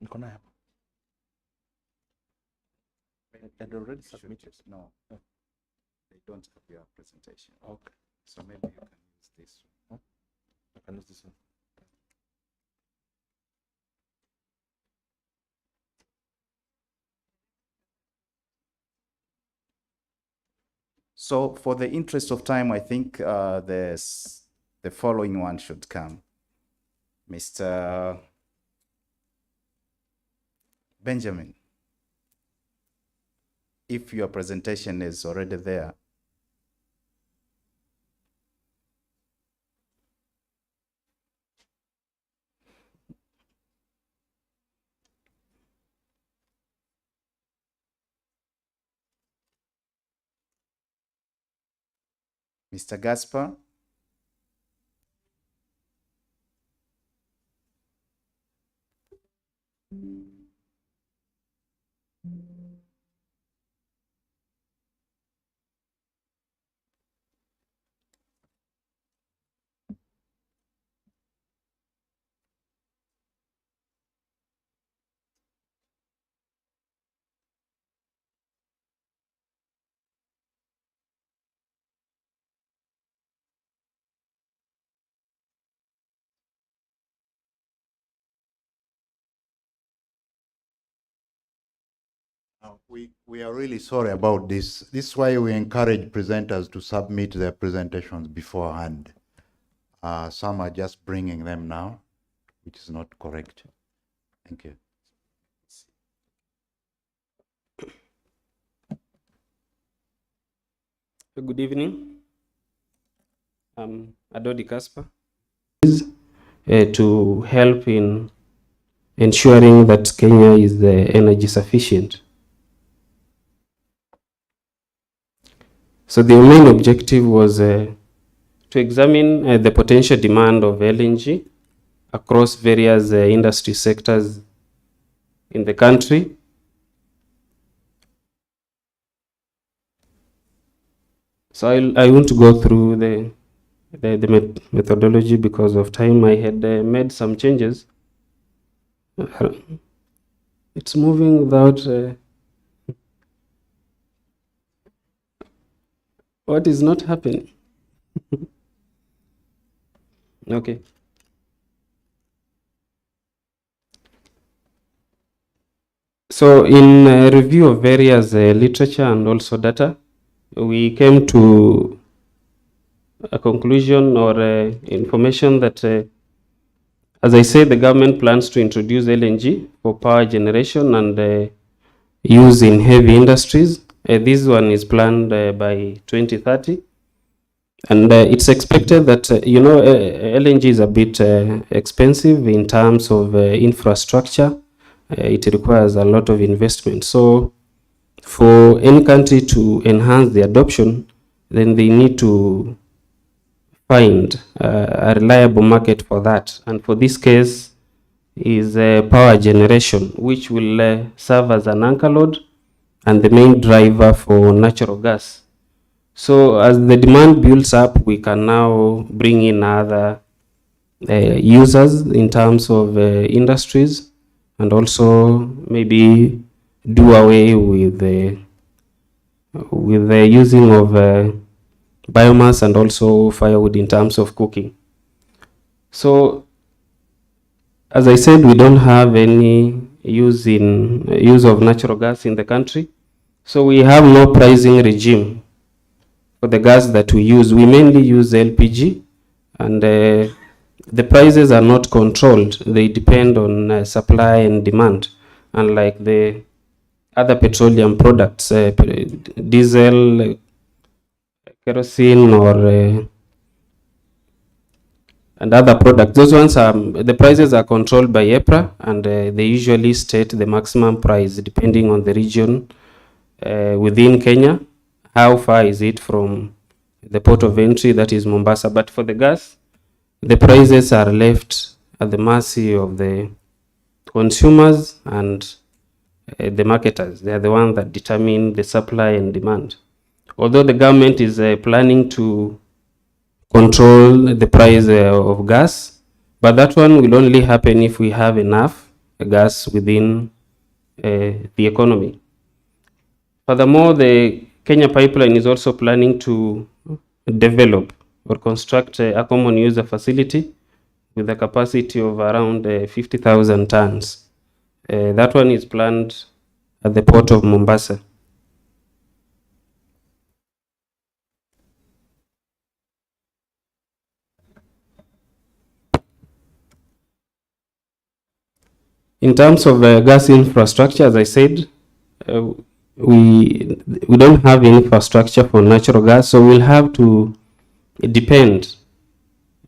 Niko nayo hapa. And already submitted. No, they don't have your presentation. Okay. So maybe you can use this. I can use this one. So for the interest of time, I think the following one should come. Mr. Benjamin, if your presentation is already there. Mr. Gaspar? We are really sorry about this. This is why we encourage presenters to submit their presentations beforehand. Some are just bringing them now, which is not correct. Thank you. Good evening. I'm Adodi Kaspa. To help in ensuring that Kenya is energy sufficient. So the main objective was to examine the potential demand of LNG across various industry sectors in the country. So I won't go through the methodology because of time. I had made some changes. It's moving without... what is not happening? Okay. So in a review of various literature and also data, we came to a conclusion or information that, as I said, the government plans to introduce LNG for power generation and use in heavy industries. This one is planned by 2030. And it's expected that, LNG is a bit expensive in terms of infrastructure. It requires a lot of investment. So for any country to enhance the adoption, then they need to find a reliable market for that. And for this case is power generation, which will serve as an anchor load and the main driver for natural gas. So as the demand builds up, we can now bring in other users in terms of industries, and also maybe do away with the using of biomass and also firewood in terms of cooking. So as I said, we don't have any use of natural gas in the country. So we have no pricing regime for the gas that we use. We mainly use LPG, and the prices are not controlled. They depend on supply and demand, unlike the other petroleum products, diesel, kerosene, or and other products. Those ones the prices are controlled by EPRA, and they usually state the maximum price depending on the region within Kenya. How far is it from the port of entry, that is Mombasa? But for the gas, the prices are left at the mercy of the consumers and the marketers. They are the ones that determine the supply and demand. Although the government is planning to control the price of gas, but that one will only happen if we have enough gas within the economy. Furthermore, the Kenya Pipeline is also planning to develop or construct a common user facility with a capacity of around 50,000 tons. That one is planned at the port of Mombasa. In terms of gas infrastructure, as I said, we don't have infrastructure for natural gas, so we'll have to depend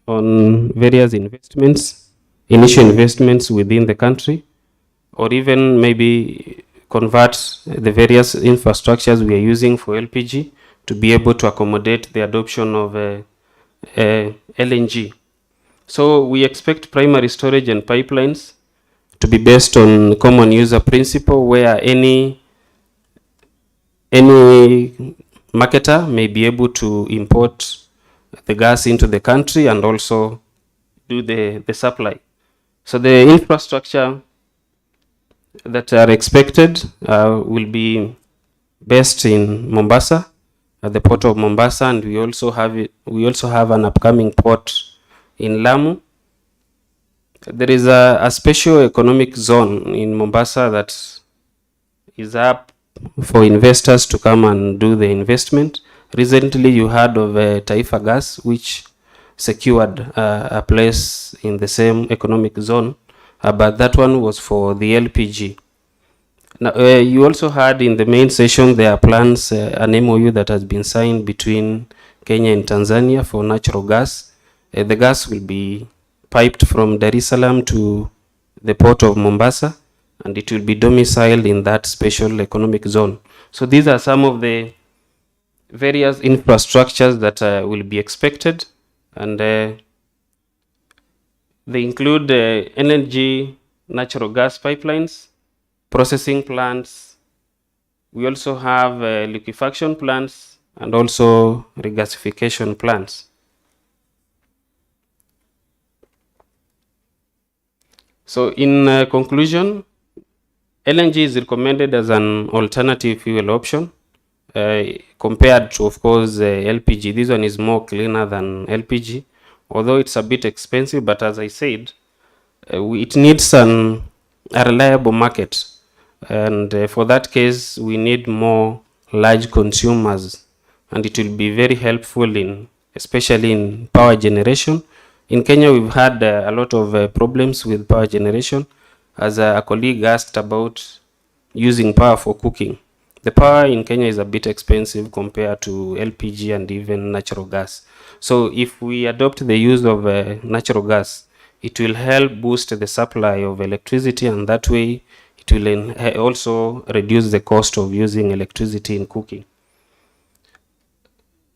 on various investments, initial investments within the country, or even maybe convert the various infrastructures we are using for LPG to be able to accommodate the adoption of LNG. So we expect primary storage and pipelines to be based on common user principle, where any marketer may be able to import the gas into the country and also do the supply. So the infrastructure that are expected will be based in Mombasa, at the port of Mombasa, and we also have an upcoming port in Lamu. There is a special economic zone in Mombasa that is up for investors to come and do the investment. Recently, you heard of Taifa Gas, which secured a place in the same economic zone, but that one was for the LPG. Now, you also heard in the main session there are plans, an MOU that has been signed between Kenya and Tanzania for natural gas. The gas will be piped from Dar es Salaam to the port of Mombasa, and it will be domiciled in that special economic zone. So these are some of the various infrastructures that will be expected, and they include energy, natural gas pipelines, processing plants. We also have liquefaction plants and also regasification plants. So in conclusion, LNG is recommended as an alternative fuel option compared to, of course, LPG. This one is more cleaner than LPG, although it's a bit expensive, but as I said, it needs a reliable market. And for that case, we need more large consumers, and it will be very helpful especially in power generation. In Kenya, we've had a lot of problems with power generation. As a colleague asked about using power for cooking, the power in Kenya is a bit expensive compared to LPG and even natural gas. So if we adopt the use of natural gas, it will help boost the supply of electricity, and that way it will also reduce the cost of using electricity in cooking.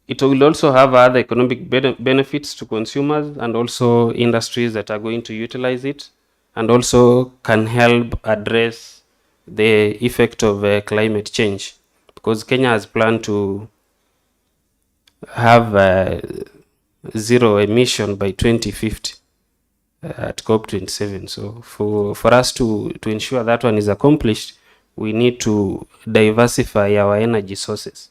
It will also have other economic benefits to consumers and also industries that are going to utilize it, and also can help address the effect of climate change, because Kenya has planned to have zero emission by 2050 at COP27. So for us to ensure that one is accomplished, we need to diversify our energy sources.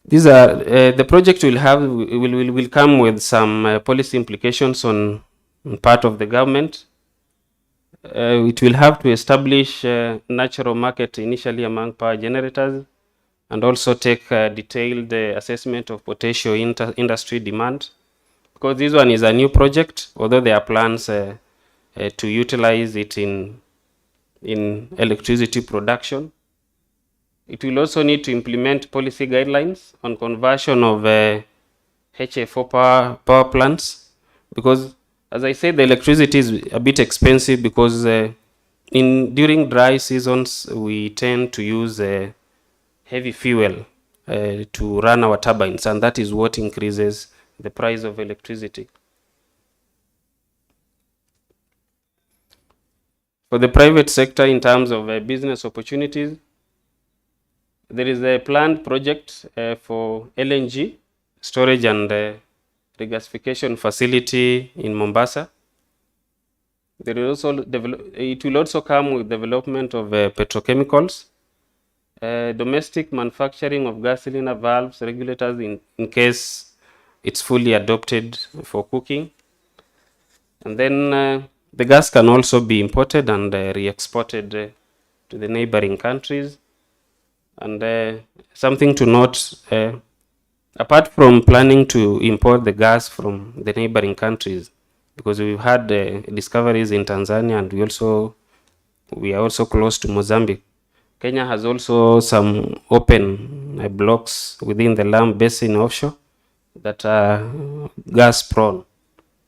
These are the project will come with some policy implications on part of the government. It will have to establish a natural market initially among power generators, and also take a detailed assessment of potential industry demand, because this one is a new project, although there are plans to utilize it in electricity production. It will also need to implement policy guidelines on conversion of HFO power plants, because, as I said, the electricity is a bit expensive, because during dry seasons we tend to use heavy fuel to run our turbines, and that is what increases the price of electricity. For the private sector, in terms of business opportunities, there is a planned project for LNG storage and regasification facility in Mombasa. There will also it will also come with development of petrochemicals, domestic manufacturing of gas cylinder valves, regulators in case it's fully adopted for cooking. And then the gas can also be imported and re-exported to the neighboring countries. And something to note, apart from planning to import the gas from the neighboring countries, because we've had discoveries in Tanzania and we are also close to Mozambique. Kenya has also some open blocks within the Lam Basin offshore that are gas prone,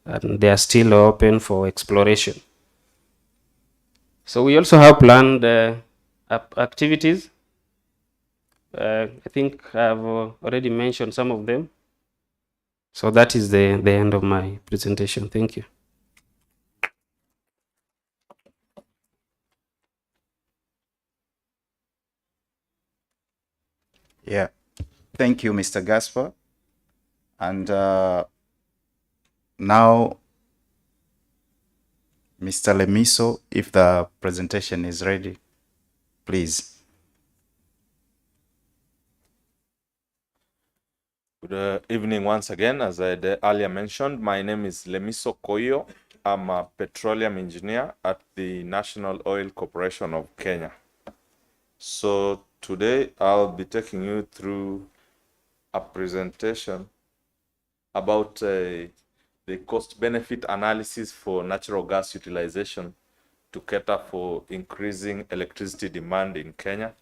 and they are still open for exploration. So we also have planned activities. I think I've already mentioned some of them. So that is the end of my presentation. Thank you. Yeah, thank you, Mr. Gaspar. And now, Mr. Lemiso, if the presentation is ready, please. Good evening once again. As I earlier mentioned, my name is Lemiso Koyo. I'm a petroleum engineer at the National Oil Corporation of Kenya. So today I'll be taking you through a presentation about the cost-benefit analysis for natural gas utilization to cater for increasing electricity demand in Kenya.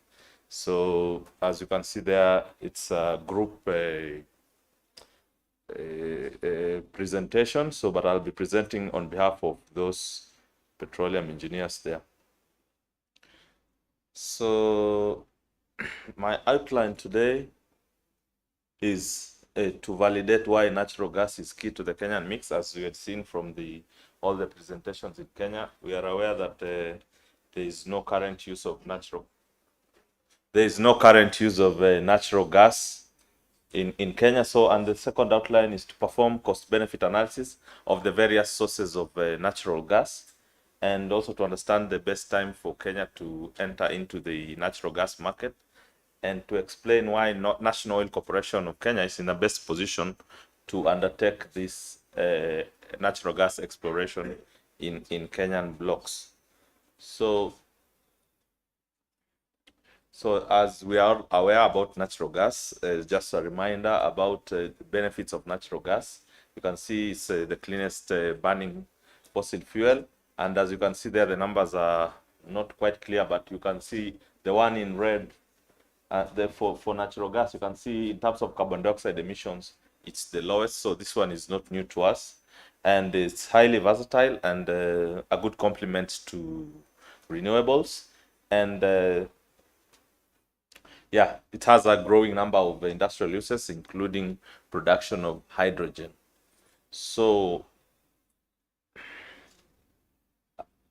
So as you can see there, it's a group presentation, but I'll be presenting on behalf of those petroleum engineers there. So my outline today is to validate why natural gas is key to the Kenyan mix. As you had seen from all the presentations in Kenya, we are aware that there is no current use of natural gas in Kenya. So, and the second outline is to perform cost-benefit analysis of the various sources of natural gas, and also to understand the best time for Kenya to enter into the natural gas market, and to explain why National Oil Corporation of Kenya is in the best position to undertake this natural gas exploration in Kenyan blocks. So as we are aware about natural gas, just a reminder about the benefits of natural gas. You can see it's the cleanest burning fossil fuel. And as you can see there, the numbers are not quite clear, but you can see the one in red. For natural gas, you can see in terms of carbon dioxide emissions, it's the lowest. So this one is not new to us. And it's highly versatile and a good complement to renewables. And yeah, it has a growing number of industrial uses, including production of hydrogen. So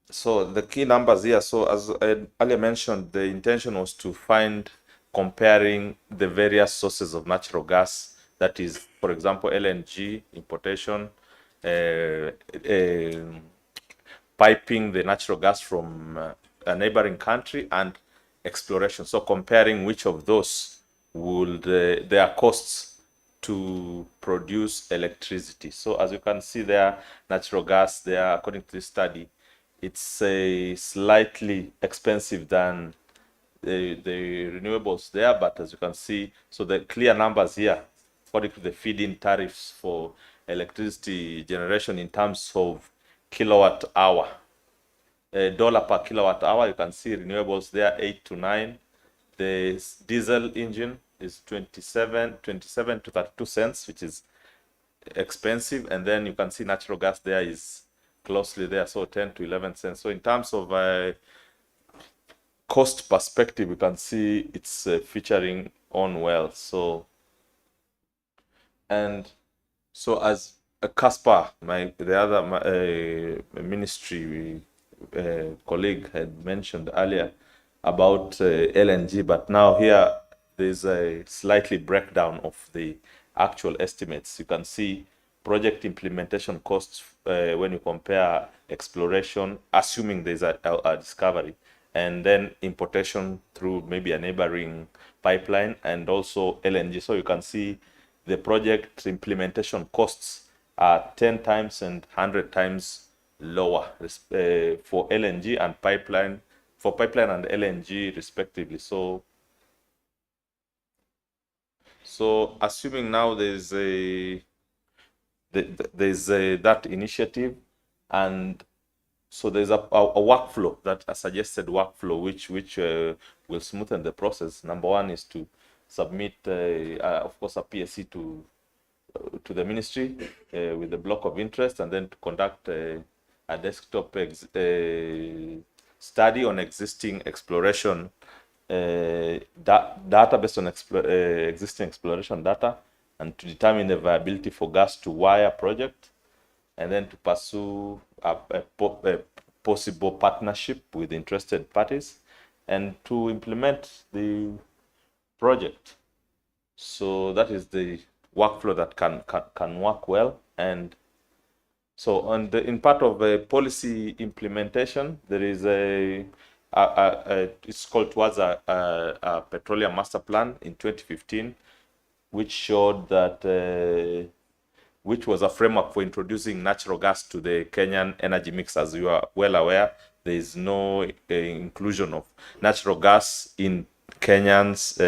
the key numbers here. So as I earlier mentioned, the intention was to find comparing the various sources of natural gas. That is, for example, LNG importation, piping the natural gas from a neighboring country, and exploration. So comparing which of those would their costs to produce electricity. So as you can see there, natural gas there, according to this study, it's slightly expensive than the renewables there, but as you can see, so the clear numbers here, according to the feed-in tariffs for electricity generation in terms of kilowatt hour, dollar per kilowatt hour, you can see renewables there 8 to 9. The diesel engine is 27 to 32 cents, which is expensive, and then you can see natural gas there is closely there, so 10 to 11 cents. So in terms of cost perspective, you can see it's featuring on well. So as Caspar, the other ministry colleague had mentioned earlier about LNG, but now here there's a slightly breakdown of the actual estimates. You can see project implementation costs when you compare exploration, assuming there's a discovery, and then importation through maybe a neighboring pipeline, and also LNG. So you can see the project implementation costs are 10 times and 100 times lower for LNG and pipeline, for pipeline and LNG respectively. So assuming now there's that initiative, and so there's a workflow, that a suggested workflow which will smoothen the process. Number one is to submit, of course, a PSC to the ministry with the block of interest, and then to conduct a desktop study on existing exploration data based on existing exploration data, and to determine the viability for gas to wire project, and then to pursue a possible partnership with interested parties, and to implement the project. So that is the workflow that can work well. And so in part of policy implementation, there is it's called towards a petroleum master plan in 2015, which showed that which was a framework for introducing natural gas to the Kenyan energy mix. As you are well aware, there is no inclusion of natural gas in Kenyan's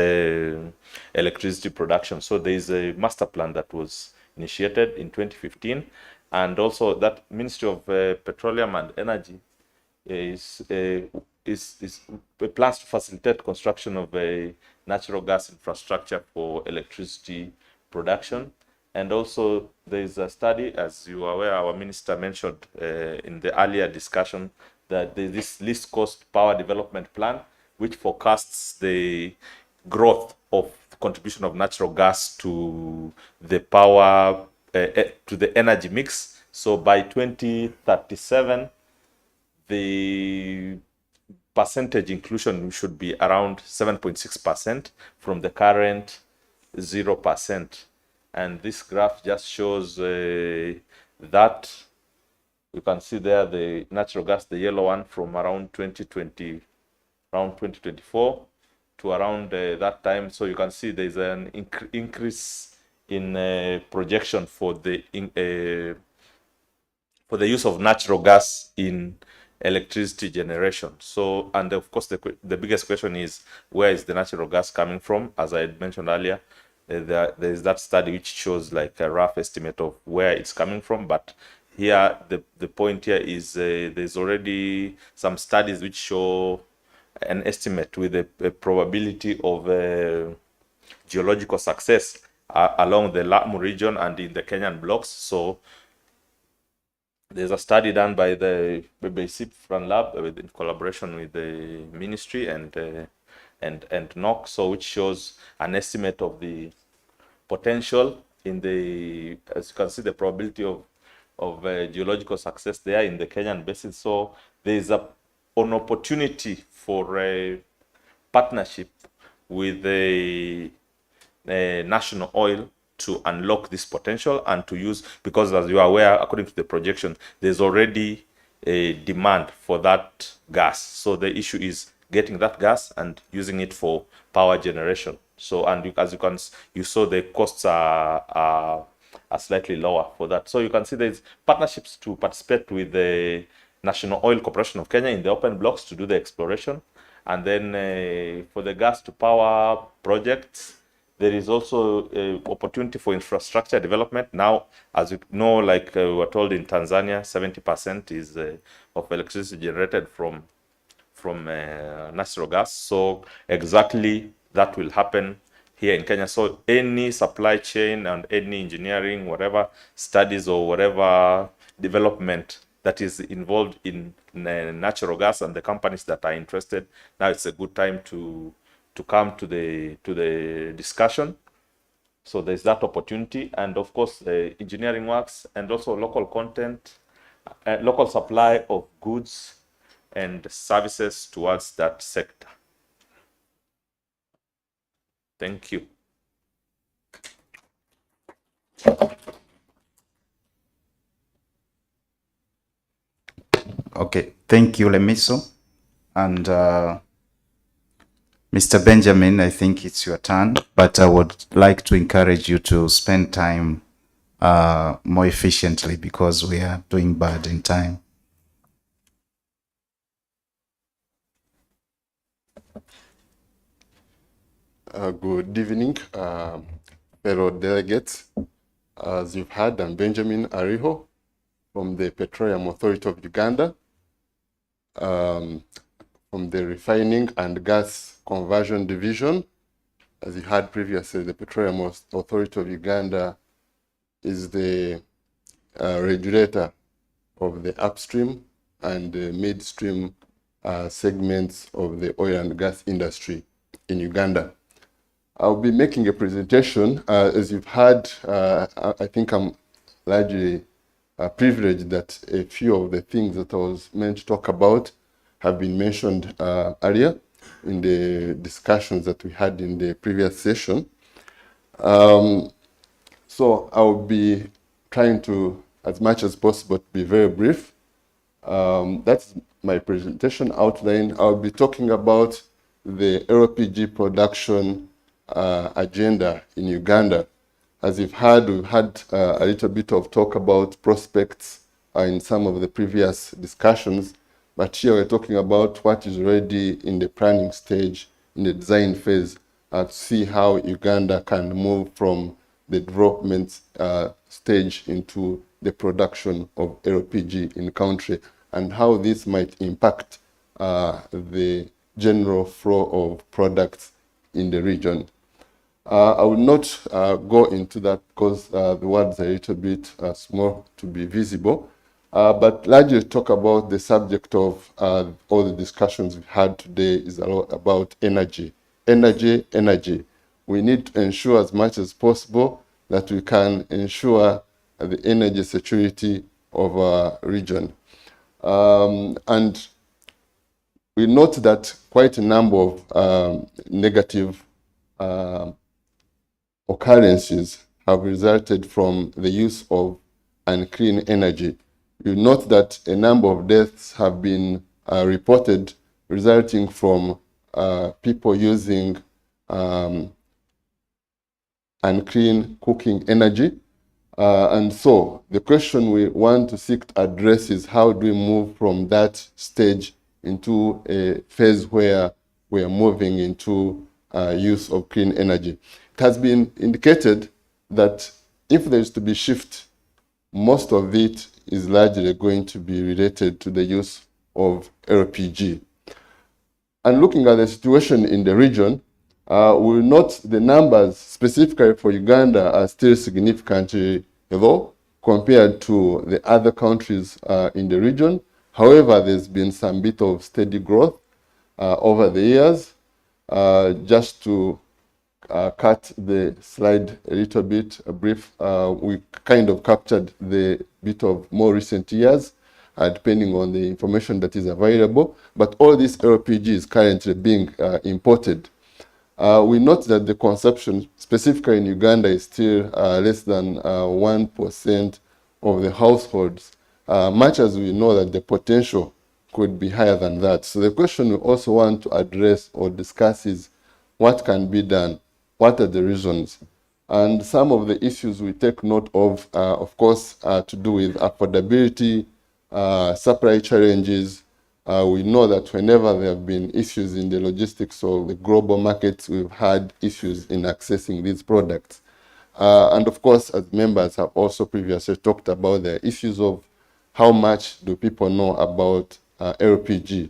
electricity production. So there is a master plan that was initiated in 2015, and also that Ministry of Petroleum and Energy plans to facilitate construction of a natural gas infrastructure for electricity production. And also there is a study, as you are aware, our minister mentioned in the earlier discussion, that there is this least cost power development plan, which forecasts the growth of contribution of natural gas to the power, to the energy mix. So by 2037, the percentage inclusion should be around 7.6% from the current 0%. And this graph just shows that you can see there the natural gas, the yellow one, from around 2020, around 2024 to around that time. So you can see there's an increase in projection for the use of natural gas in electricity generation. So, and of course, the biggest question is, where is the natural gas coming from? As I had mentioned earlier, there is that study which shows like a rough estimate of where it's coming from. But here, the point here is there's already some studies which show an estimate with a probability of geological success along the Lamu region and in the Kenyan blocks. So there's a study done by the BBC Lab in collaboration with the ministry and NOC, so which shows an estimate of the potential in the, as you can see, the probability of geological success there in the Kenyan basin. So there's an opportunity for a partnership with the national oil to unlock this potential and to use, because as you are aware, according to the projection, there's already a demand for that gas. So the issue is getting that gas and using it for power generation. So, and as you saw, the costs are slightly lower for that. So you can see there's partnerships to participate with the National Oil Corporation of Kenya in the open blocks to do the exploration. And then for the gas to power projects, there is also an opportunity for infrastructure development. Now, as you know, like we were told in Tanzania, 70% is of electricity generated from natural gas. So exactly that will happen here in Kenya. So any supply chain and any engineering, whatever studies or whatever development that is involved in natural gas, and the companies that are interested, now it's a good time to come to the discussion. So there's that opportunity, and of course engineering works, and also local content, local supply of goods and services towards that sector. Thank you. Okay, thank you, Lemiso. And Mr. Benjamin, I think it's your turn, but I would like to encourage you to spend time more efficiently because we are doing bad in time. Good evening, fellow delegates. As you've heard, I'm Benjamin Ariho from the Petroleum Authority of Uganda, from the Refining and Gas Conversion Division. As you heard previously, the Petroleum Authority of Uganda is the regulator of the upstream and the midstream segments of the oil and gas industry in Uganda. I'll be making a presentation. As you've heard, I think I'm largely privileged that a few of the things that I was meant to talk about have been mentioned earlier in the discussions that we had in the previous session. So I'll be trying to, as much as possible, be very brief. That's my presentation outline. I'll be talking about the LPG production agenda in Uganda. As you've heard, we've had a little bit of talk about prospects in some of the previous discussions, but here we're talking about what is already in the planning stage, in the design phase, to see how Uganda can move from the development stage into the production of LPG in the country, and how this might impact the general flow of products in the region. I will not go into that because the words are a little bit small to be visible, but largely talk about the subject of all the discussions we've had today is a lot about energy. Energy, energy. We need to ensure as much as possible that we can ensure the energy security of our region. And we note that quite a number of negative occurrences have resulted from the use of unclean energy. You note that a number of deaths have been reported resulting from people using unclean cooking energy. And so the question we want to seek to address is how do we move from that stage into a phase where we are moving into use of clean energy. It has been indicated that if there is to be shift, most of it is largely going to be related to the use of LPG. And looking at the situation in the region, we'll note the numbers specifically for Uganda are still significantly low compared to the other countries in the region. However, there's been some bit of steady growth over the years. Just to cut the slide a little bit brief, we kind of captured the bit of more recent years, depending on the information that is available. But all this LPG is currently being imported. We note that the consumption, specifically in Uganda, is still less than 1% of the households, much as we know that the potential could be higher than that. So the question we also want to address or discuss is what can be done? What are the reasons? And some of the issues we take note of course, to do with affordability, supply challenges. We know that whenever there have been issues in the logistics of the global markets, we've had issues in accessing these products. And of course, as members have also previously talked about the issues of how much do people know about LPG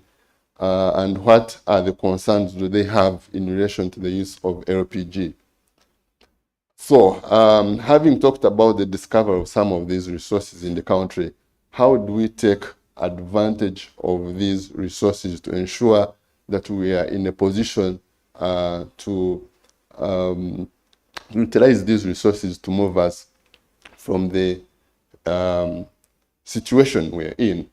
and what are the concerns do they have in relation to the use of LPG. So having talked about the discovery of some of these resources in the country, how do we take advantage of these resources to ensure that we are in a position to utilize these resources to move us from the situation we're in?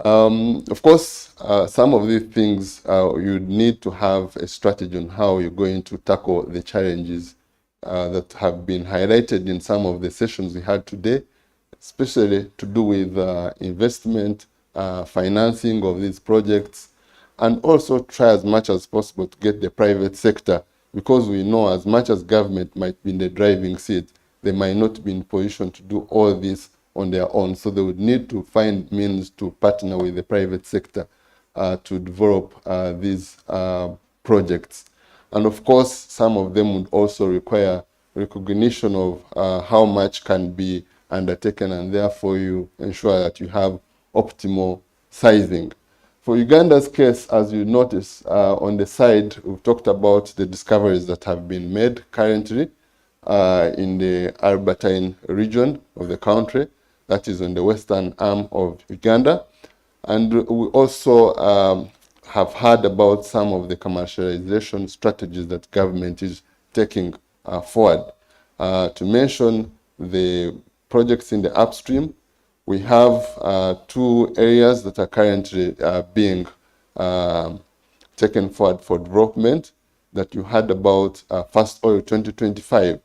Of course, some of these things you need to have a strategy on how you're going to tackle the challenges that have been highlighted in some of the sessions we had today, especially to do with investment financing of these projects, and also try as much as possible to get the private sector, because we know as much as government might be in the driving seat, they might not be in position to do all this on their own. So they would need to find means to partner with the private sector to develop these projects. And of course, some of them would also require recognition of how much can be undertaken, and therefore you ensure that you have optimal sizing. For Uganda's case, as you notice on the side, we've talked about the discoveries that have been made currently in the Albertine region of the country, that is on the western arm of Uganda. And we also have heard about some of the commercialization strategies that government is taking forward. To mention the projects in the upstream, we have 2 areas that are currently being taken forward for development that you heard about, First Oil 2025.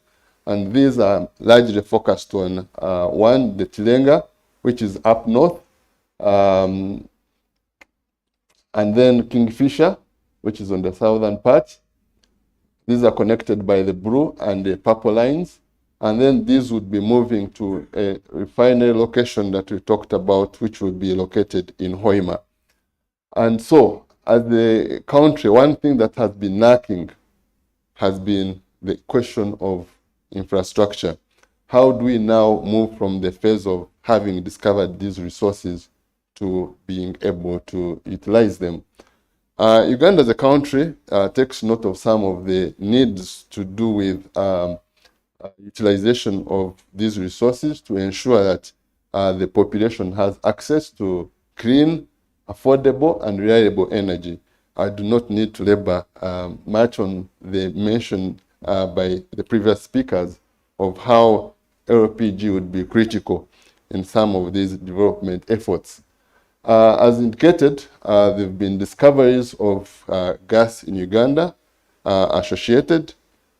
And these are largely focused on, one, the Tilenga, which is up north, and then Kingfisher, which is on the southern part. These are connected by the blue and the purple lines. And then these would be moving to a refinery location that we talked about, which would be located in Hoima. And so, as the country, one thing that has been lacking has been the question of infrastructure. How do we now move from the phase of having discovered these resources to being able to utilize them? Uganda as a country takes note of some of the needs to do with utilization of these resources to ensure that the population has access to clean, affordable, and reliable energy. I do not need to labor much on the mention by the previous speakers of how LPG would be critical in some of these development efforts. As indicated, there have been discoveries of gas in Uganda, associated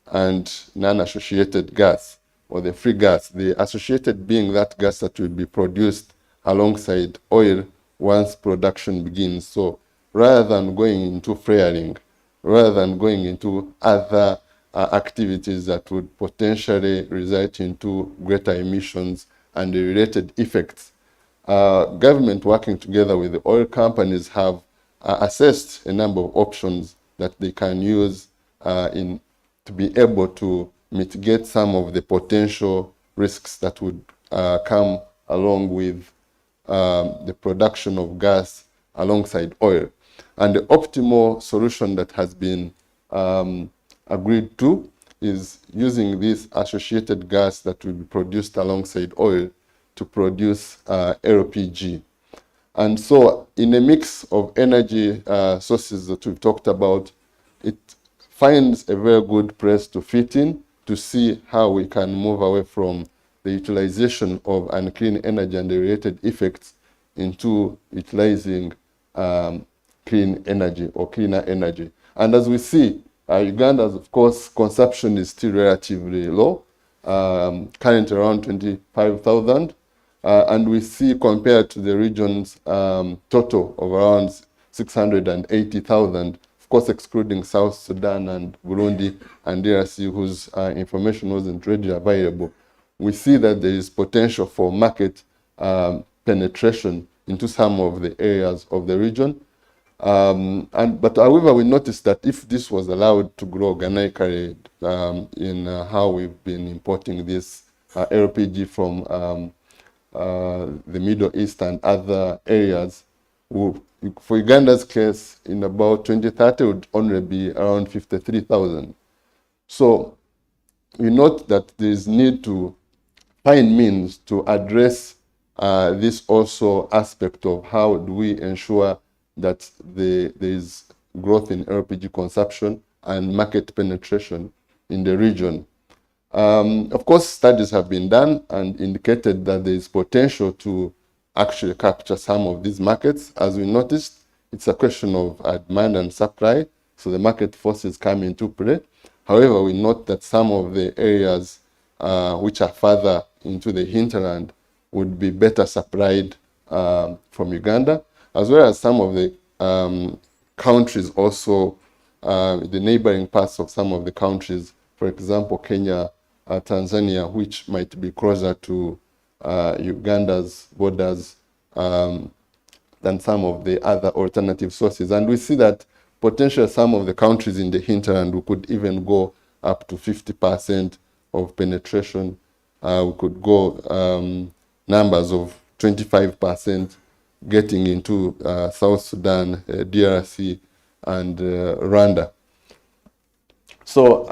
and non-associated gas, or the free gas. The associated being that gas that will be produced alongside oil once production begins. So rather than going into flaring, rather than going into other activities that would potentially result into greater emissions and the related effects, government working together with the oil companies have assessed a number of options that they can use to be able to mitigate some of the potential risks that would come along with the production of gas alongside oil. And the optimal solution that has been agreed to is using this associated gas that will be produced alongside oil to produce LPG. And so in a mix of energy sources that we've talked about, it finds a very good place to fit in to see how we can move away from the utilization of unclean energy and the related effects into utilizing clean energy or cleaner energy. And as we see, Uganda's, of course, consumption is still relatively low, currently around 25,000. And we see compared to the region's total of around 680,000, of course, excluding South Sudan and Burundi and DRC, whose information wasn't readily available, we see that there is potential for market penetration into some of the areas of the region. But however, we noticed that if this was allowed to grow organically in how we've been importing this LPG from the Middle East and other areas, for Uganda's case, in about 2030, would only be around 53,000. So we note that there is need to find means to address this also aspect of how do we ensure that there is growth in LPG consumption and market penetration in the region. Of course, studies have been done and indicated that there is potential to actually capture some of these markets. As we noticed, it's a question of demand and supply, so the market forces come into play. However, we note that some of the areas which are further into the hinterland would be better supplied from Uganda, as well as some of the countries also, the neighboring parts of some of the countries, for example, Kenya, Tanzania, which might be closer to Uganda's borders than some of the other alternative sources. And we see that potentially some of the countries in the hinterland, we could even go up to 50% of penetration. We could go numbers of 25% getting into South Sudan, DRC, and Rwanda. So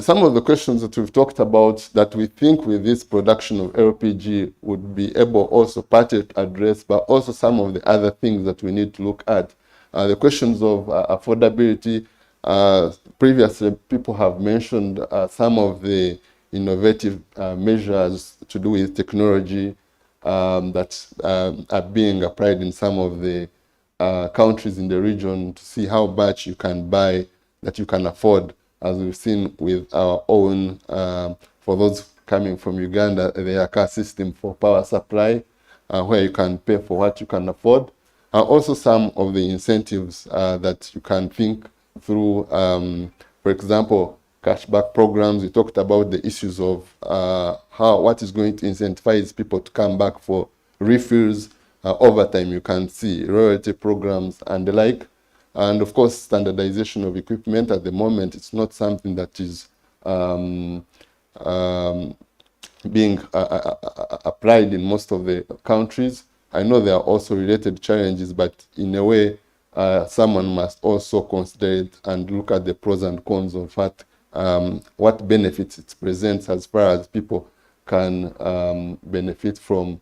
some of the questions that we've talked about that we think with this production of LPG would be able also partly to address, but also some of the other things that we need to look at. The questions of affordability. Previously, people have mentioned some of the innovative measures to do with technology that are being applied in some of the countries in the region to see how much you can buy that you can afford, as we've seen with our own, for those coming from Uganda, the EAPCE system for power supply, where you can pay for what you can afford. Also some of the incentives that you can think through, for example, cashback programs. We talked about the issues of what is going to incentivize people to come back for refills. Over time, you can see royalty programs and the like. And of course, standardization of equipment. At the moment, it's not something that is being applied in most of the countries. I know there are also related challenges, but in a way, someone must also consider it and look at the pros and cons of what benefits it presents as far as people can benefit from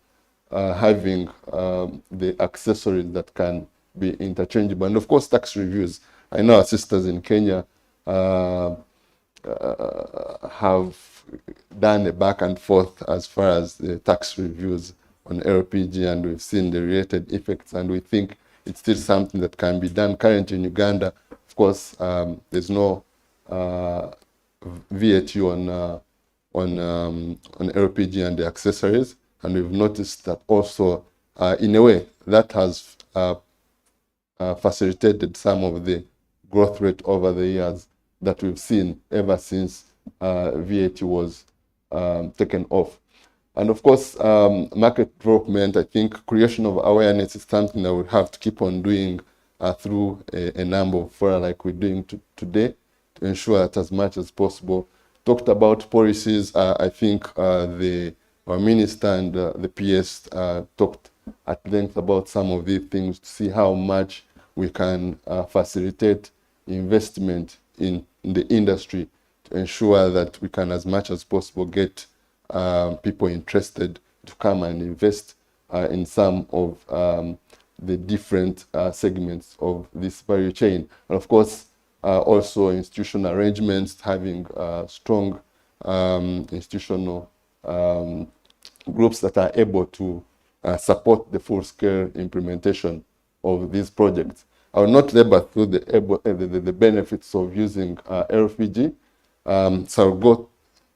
having the accessories that can be interchangeable. And of course, tax reviews. I know our sisters in Kenya have done a back and forth as far as the tax reviews on LPG, and we've seen the related effects, and we think it's still something that can be done. Currently in Uganda, of course, there's no VAT on LPG and the accessories, and we've noticed that also, in a way, that has facilitated some of the growth rate over the years that we've seen ever since VAT was taken off. And of course, market development, I think creation of awareness is something that we have to keep on doing through a number of fora like we're doing today to ensure that as much as possible. Talked about policies. I think our minister and the PS talked at length about some of these things to see how much we can facilitate investment in the industry to ensure that we can, as much as possible, get people interested to come and invest in some of the different segments of this value chain. And of course, also institutional arrangements, having strong institutional groups that are able to support the full-scale implementation of these projects. I will not labor through the benefits of using LPG, so I'll go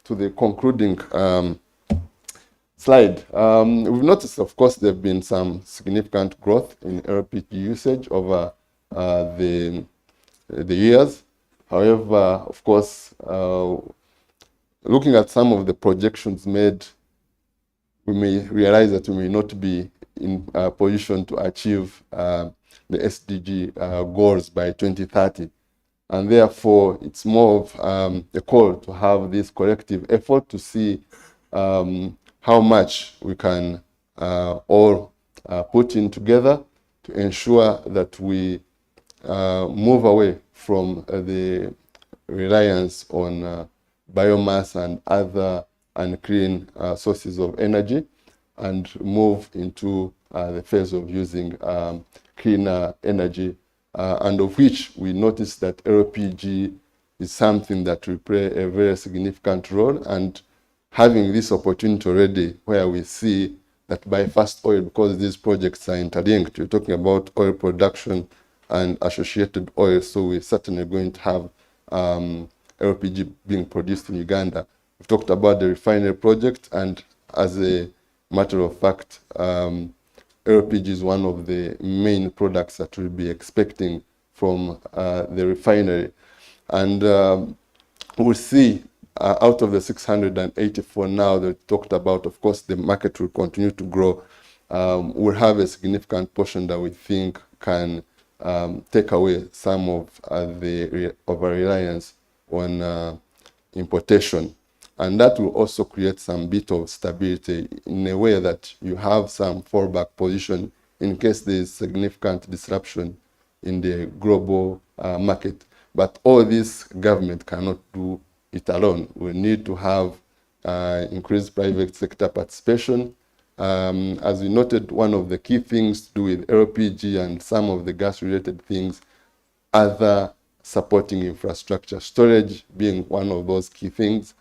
to the concluding slide. We've noticed, of course, there have been some significant growth in LPG usage over the years. However, of course, looking at some of the projections made, we may realize that we may not be in a position to achieve the SDG goals by 2030. And therefore, it's more of a call to have this collective effort to see how much we can all put in together to ensure that we move away from the reliance on biomass and other unclean sources of energy and move into the phase of using cleaner energy, and of which we notice that LPG is something that will play a very significant role. And having this opportunity already where we see that by first oil, because these projects are interlinked, we're talking about oil production and associated oil, so we're certainly going to have LPG being produced in Uganda. We've talked about the refinery project, and as a matter of fact, LPG is one of the main products that we'll be expecting from the refinery. And we'll see out of the 684 now that we talked about, of course, the market will continue to grow. We'll have a significant portion that we think can take away some of the over-reliance on importation. And that will also create some bit of stability in a way that you have some fallback position in case there is significant disruption in the global market. But all this government cannot do it alone. We need to have increased private sector participation. As we noted, one of the key things to do with LPG and some of the gas-related things, other supporting infrastructure, storage being one of those key things,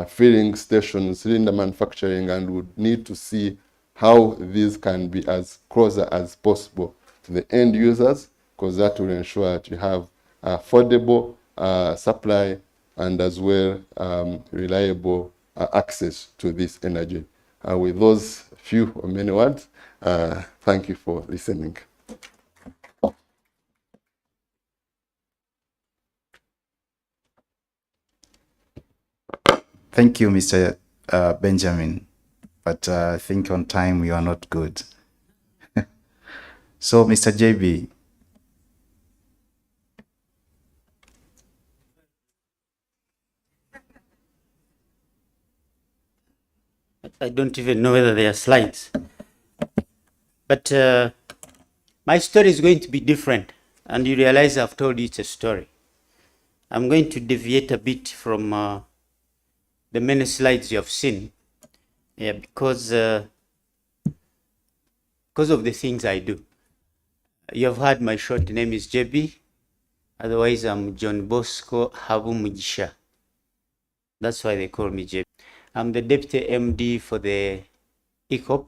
filling stations, cylinder manufacturing, and would need to see how these can be as closer as possible to the end users, because that will ensure that you have affordable supply and as well reliable access to this energy. With those few or many words, thank you for listening. Thank you, Mr. Benjamin. But I think on time you are not good. So, Mr. JB. I don't even know whether there are slides. But my story is going to be different. And you realize I've told you it's a story. I'm going to deviate a bit from the many slides you have seen. Yeah, because of the things I do. You have heard my short name is JB. Otherwise, I'm John Bosco Habumugisha. That's why they call me JB. I'm the Deputy MD for the EAPCE'23.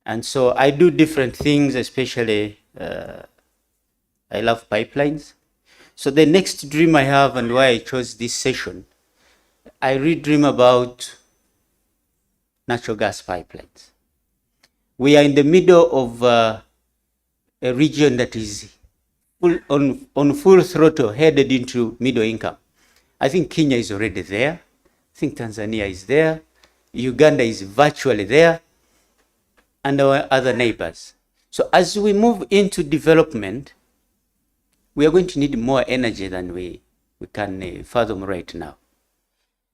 And so I do different things, especially I love pipelines. So the next dream I have and why I chose this session, I really dream about natural gas pipelines. We are in the middle of a region that is on full throttle headed into middle income. I think Kenya is already there. I think Tanzania is there. Uganda is virtually there, and our other neighbors. So as we move into development, we are going to need more energy than we can fathom right now.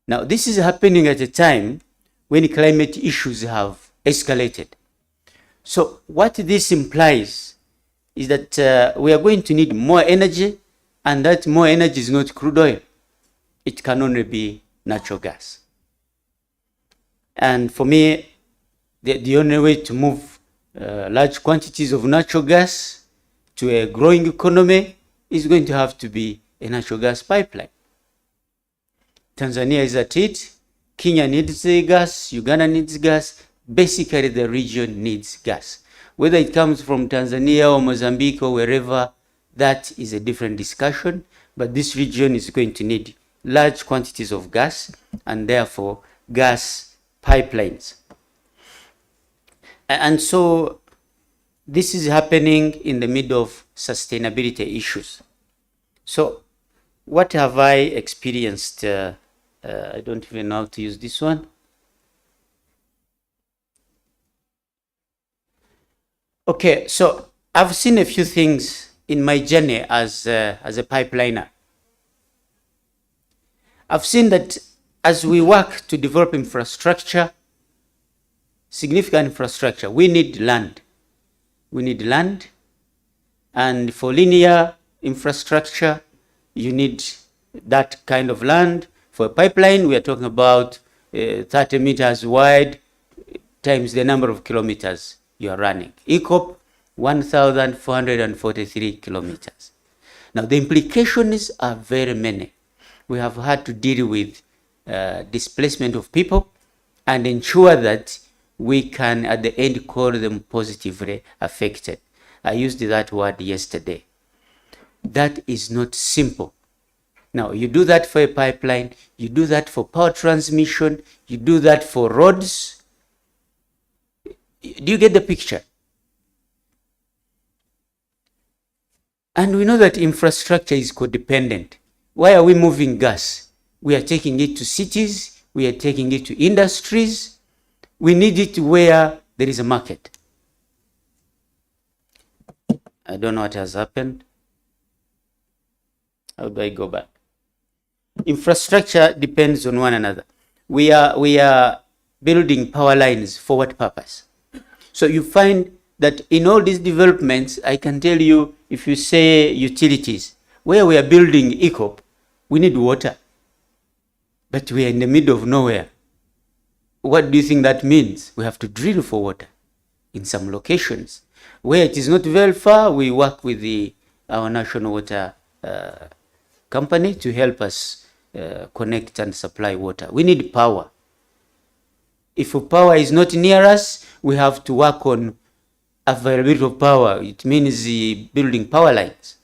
Now, this is happening at a time when climate issues have escalated. So what this implies is that we are going to need more energy, and that more energy is not crude oil. It can only be natural gas. And for me, the only way to move large quantities of natural gas to a growing economy is going to have to be a natural gas pipeline. Tanzania is at it. Kenya needs gas. Uganda needs gas. Basically, the region needs gas. Whether it comes from Tanzania or Mozambique or wherever, that is a different discussion. But this region is going to need large quantities of gas, and therefore gas pipelines. And so this is happening in the middle of sustainability issues. So what have I experienced? I don't even know how to use this one. Okay, so I've seen a few things in my journey as a pipeliner. I've seen that as we work to develop infrastructure, significant infrastructure, we need land. We need land. And for linear infrastructure, you need that kind of land. For a pipeline, we are talking about 30 meters wide times the number of kilometers you are running. EAPCE', 1,443 kilometers. Now, the implications are very many. We have had to deal with displacement of people and ensure that we can, at the end, call them positively affected. I used that word yesterday. That is not simple. Now, you do that for a pipeline, you do that for power transmission, you do that for roads. Do you get the picture? And we know that infrastructure is codependent. Why are we moving gas? We are taking it to cities, we are taking it to industries. We need it where there is a market. I don't know what has happened. How do I go back? Infrastructure depends on one another. We are building power lines for what purpose? So you find that in all these developments, I can tell you, if you say utilities, where we are building EAPCE', we need water. But we are in the middle of nowhere. What do you think that means? We have to drill for water in some locations. Where it is not very far, we work with our national water company to help us connect and supply water. We need power. If power is not near us, we have to work on availability of power. It means building power lines.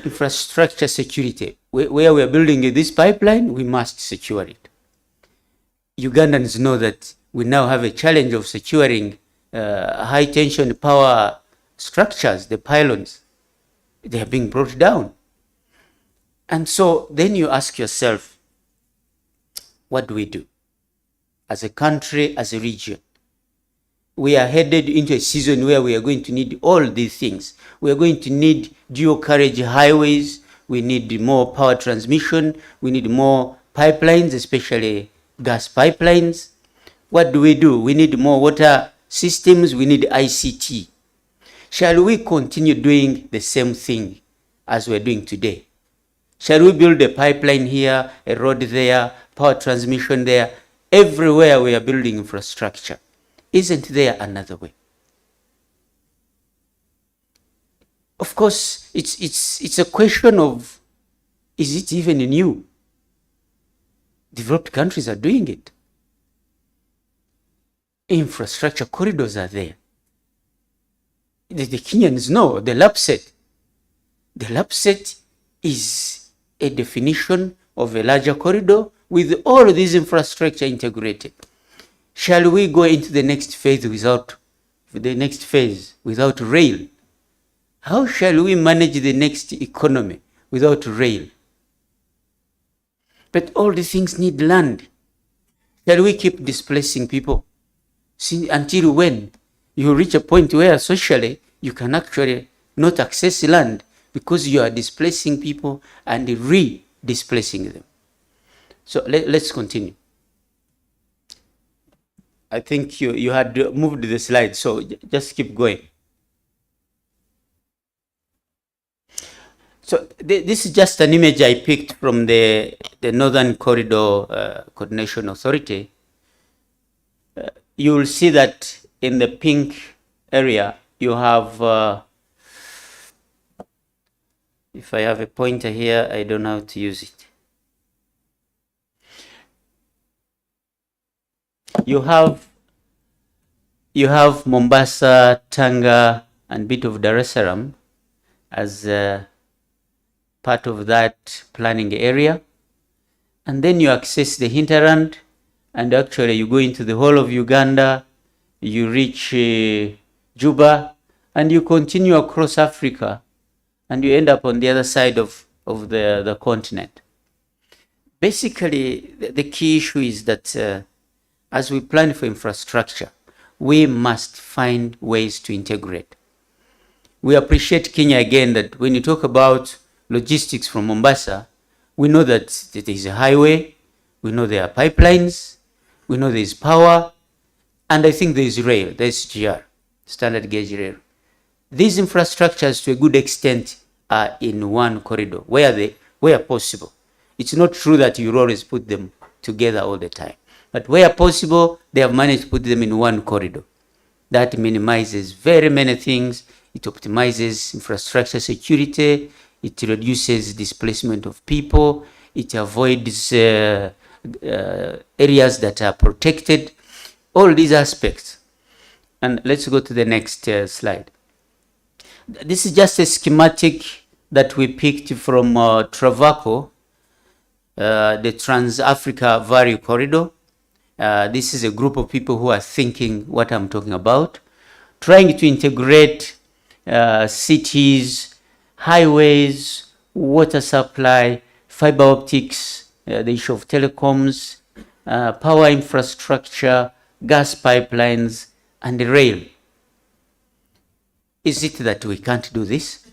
Infrastructure security. Where we are building this pipeline, we must secure it. Ugandans know that we now have a challenge of securing high tension power structures, the pylons. They are being brought down. And so then you ask yourself, what do we do? As a country, as a region, we are headed into a season where we are going to need all these things. We are going to need dual carriage highways. We need more power transmission. We need more pipelines, especially gas pipelines. What do? We need more water systems. We need ICT. Shall we continue doing the same thing as we're doing today? Shall we build a pipeline here, a road there, power transmission there? Everywhere we are building infrastructure. Isn't there another way? Of course, it's a question of, is it even new? Developed countries are doing it. Infrastructure corridors are there. The Kenyans know the LPCE'. The LPCE' is a definition of a larger corridor with all of these infrastructure integrated. Shall we go into the next phase without rail? How shall we manage the next economy without rail? But all the things need land. Shall we keep displacing people? See, until when? You reach a point where socially you can actually not access land because you are displacing people and re-displacing them. So let's continue. I think you had moved the slide, so just keep going. So this is just an image I picked from the Northern Corridor Coordination Authority. You will see that in the pink area, you have, if I have a pointer here, I don't know how to use it. You have Mombasa, Tanga, and bit of Dar es Salaam as part of that planning area. And then you access the hinterland, and actually you go into the whole of Uganda, you reach Juba, and you continue across Africa, and you end up on the other side of the continent. Basically, the key issue is that as we plan for infrastructure, we must find ways to integrate. We appreciate Kenya again that when you talk about logistics from Mombasa, we know that there is a highway, we know there are pipelines, we know there is power, and I think there is rail, there is GR, standard gauge rail. These infrastructures to a good extent are in one corridor, where possible. It's not true that you always put them together all the time. But where possible, they have managed to put them in one corridor. That minimizes very many things. It optimizes infrastructure security. It reduces displacement of people. It avoids areas that are protected. All these aspects. And let's go to the next slide. This is just a schematic that we picked from Travaco, the Trans-Africa Value Corridor. This is a group of people who are thinking what I'm talking about, trying to integrate cities, highways, water supply, fiber optics, the issue of telecoms, power infrastructure, gas pipelines, and rail. Is it that we can't do this?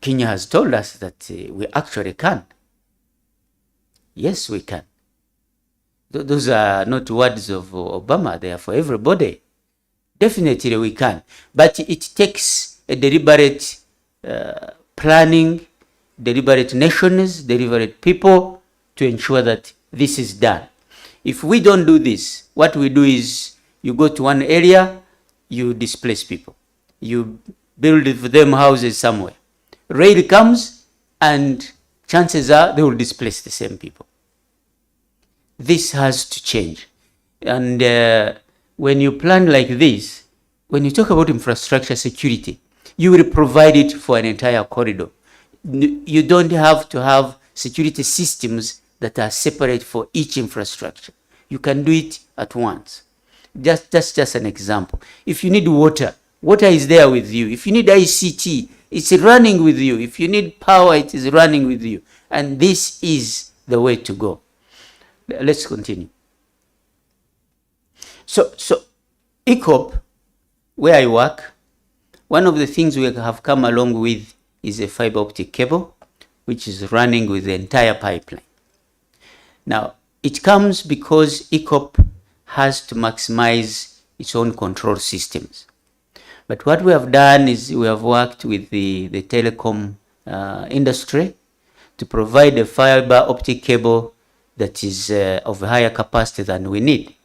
Kenya has told us that we actually can. Yes, we can. Those are not words of Obama, they are for everybody. Definitely we can. But it takes a deliberate planning, deliberate nations, deliberate people to ensure that this is done. If we don't do this, what we do is you go to one area, you displace people. You build for them houses somewhere. Rail comes and chances are they will displace the same people. This has to change. And when you plan like this, when you talk about infrastructure security, you will provide it for an entire corridor. You don't have to have security systems that are separate for each infrastructure. You can do it at once. Just an example. If you need water, water is there with you. If you need ICT, it's running with you. If you need power, it is running with you. And this is the way to go. Let's continue. So EAPCE', where I work, one of the things we have come along with is a fiber optic cable, which is running with the entire pipeline. Now, it comes because EAPCE' has to maximize its own control systems. But what we have done is we have worked with the telecom industry to provide a fiber optic cable that is of a higher capacity than we need,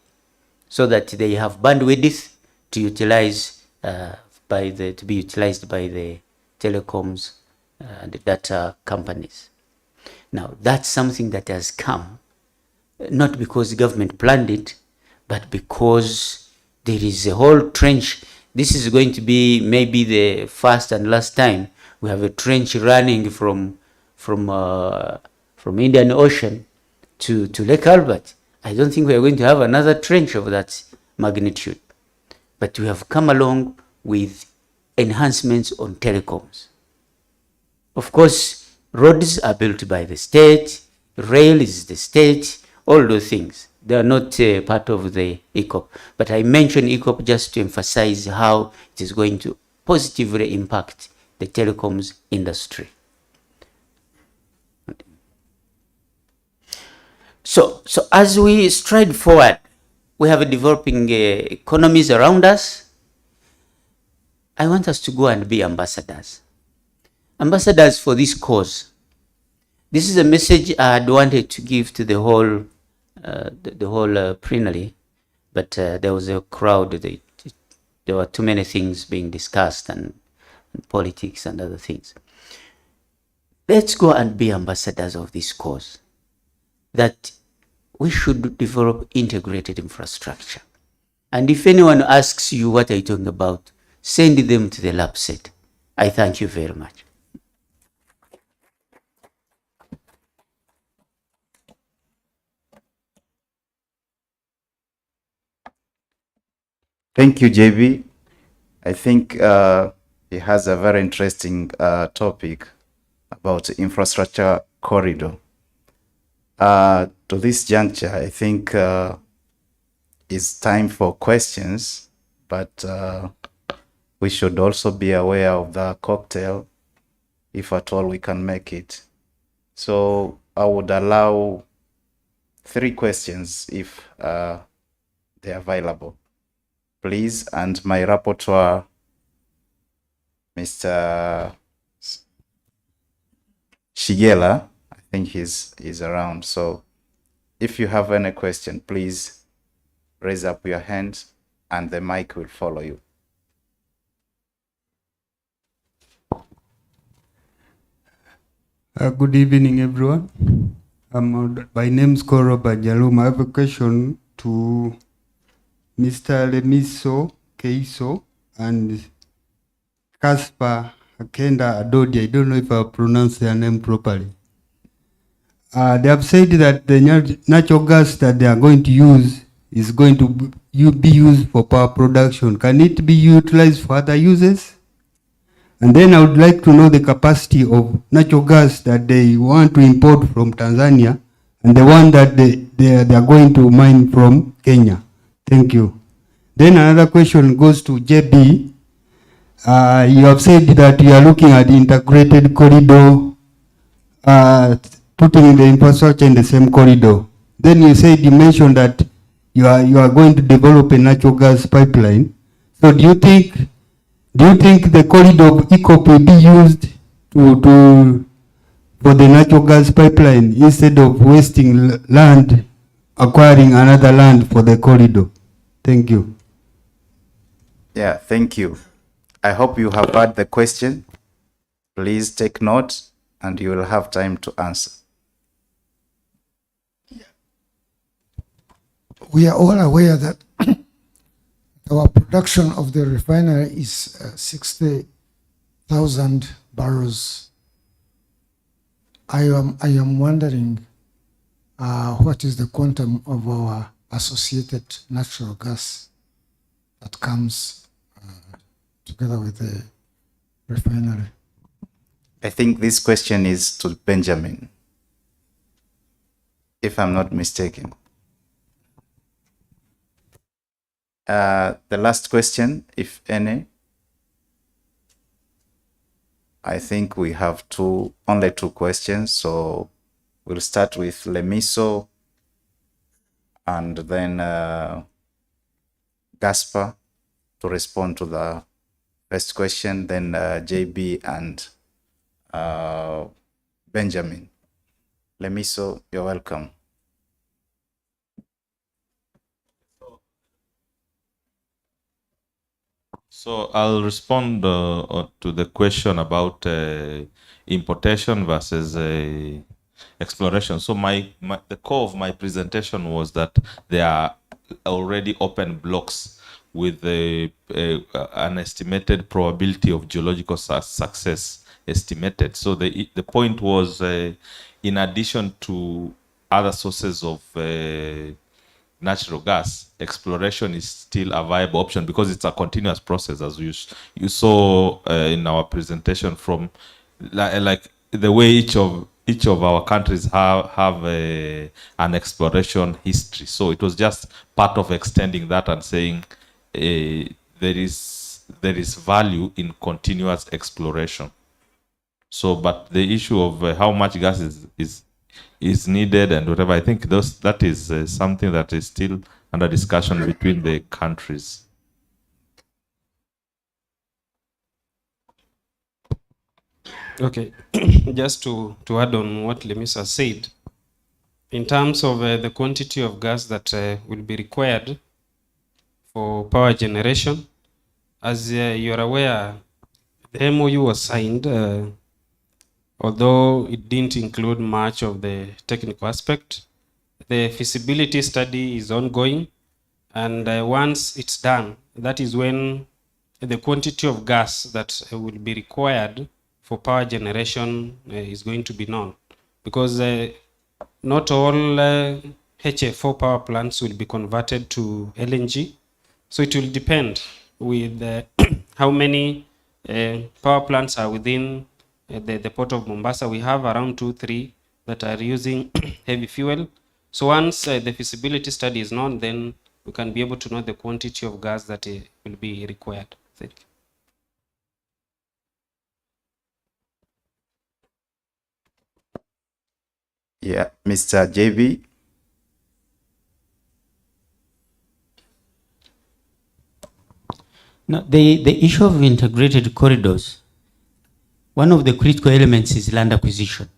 so that they have bandwidth to utilize to be utilized by the telecoms and the data companies. Now, that's something that has come not because the government planned it, but because there is a whole trench. This is going to be maybe the first and last time we have a trench running from Indian Ocean to Lake Albert. I don't think we are going to have another trench of that magnitude. But we have come along with enhancements on telecoms. Of course, roads are built by the state, rail is the state, all those things. They are not part of the EAPCE'. But I mention EAPCE' just to emphasize how it is going to positively impact the telecoms industry. So as we stride forward, we have developing economies around us. I want us to go and be ambassadors. Ambassadors for this cause. This is a message I had wanted to give to the whole plenary, but there was a crowd. There were too many things being discussed and politics and other things. Let's go and be ambassadors of this cause, that we should develop integrated infrastructure. And if anyone asks you what are you talking about, send them to the lab set. I thank you very much. Thank you, JB. I think he has a very interesting topic about infrastructure corridor. To this juncture, I think it's time for questions, but we should also be aware of the cocktail, if at all we can make it. So I would allow 3 questions if they're available, please. And my rapporteur, Mr. Shigela, I think he's around. So if you have any question, please raise up your hand and the mic will follow you. Good evening, everyone. My name is Robert Jalum. I have a question to Mr. Lemiso Keiso and Caspar Akenda Adodi. I don't know if I pronounced their name properly. They have said that the natural gas that they are going to use is going to be used for power production. Can it be utilized for other uses? And then I would like to know the capacity of natural gas that they want to import from Tanzania and the one that they are going to mine from Kenya. Thank you. Then another question goes to JB. You have said that you are looking at integrated corridor, putting the infrastructure in the same corridor. Then you mentioned that you are going to develop a natural gas pipeline. So do you think the corridor of EAPCE will be used for the natural gas pipeline instead of wasting land, acquiring another land for the corridor? Thank you. Yeah, thank you. I hope you have heard the question. Please take note and you will have time to answer. We are all aware that our production of the refinery is 60,000 barrels. I am wondering what is the quantum of our associated natural gas that comes together with the refinery. I think this question is to Benjamin, if I'm not mistaken. The last question, if any. I think we have only two questions, so we'll start with Lemiso and then Gaspar to respond to the first question, then JB and Benjamin. Lemiso, you're welcome. So I'll respond to the question about importation versus exploration. So the core of my presentation was that there are already open blocks with an estimated probability of geological success estimated. So the point was, in addition to other sources of natural gas, exploration is still a viable option because it's a continuous process, as you saw in our presentation, from like the way each of our countries have an exploration history. So it was just part of extending that and saying there is value in continuous exploration. So, but the issue of how much gas is needed and whatever, I think that is something that is still under discussion between the countries. Okay, just to add on what Lemisa said, in terms of the quantity of gas that will be required for power generation, as you're aware, the MOU was signed, although it didn't include much of the technical aspect. The feasibility study is ongoing, and once it's done, that is when the quantity of gas that will be required for power generation is going to be known, because not all HF4 power plants will be converted to LNG. So it will depend with how many power plants are within the port of Mombasa. We have around 2-3 that are using heavy fuel. So once the feasibility study is known, then we can be able to know the quantity of gas that will be required. Thank you. Yeah, Mr. JB. Now, the issue of integrated corridors, one of the critical elements is land acquisition.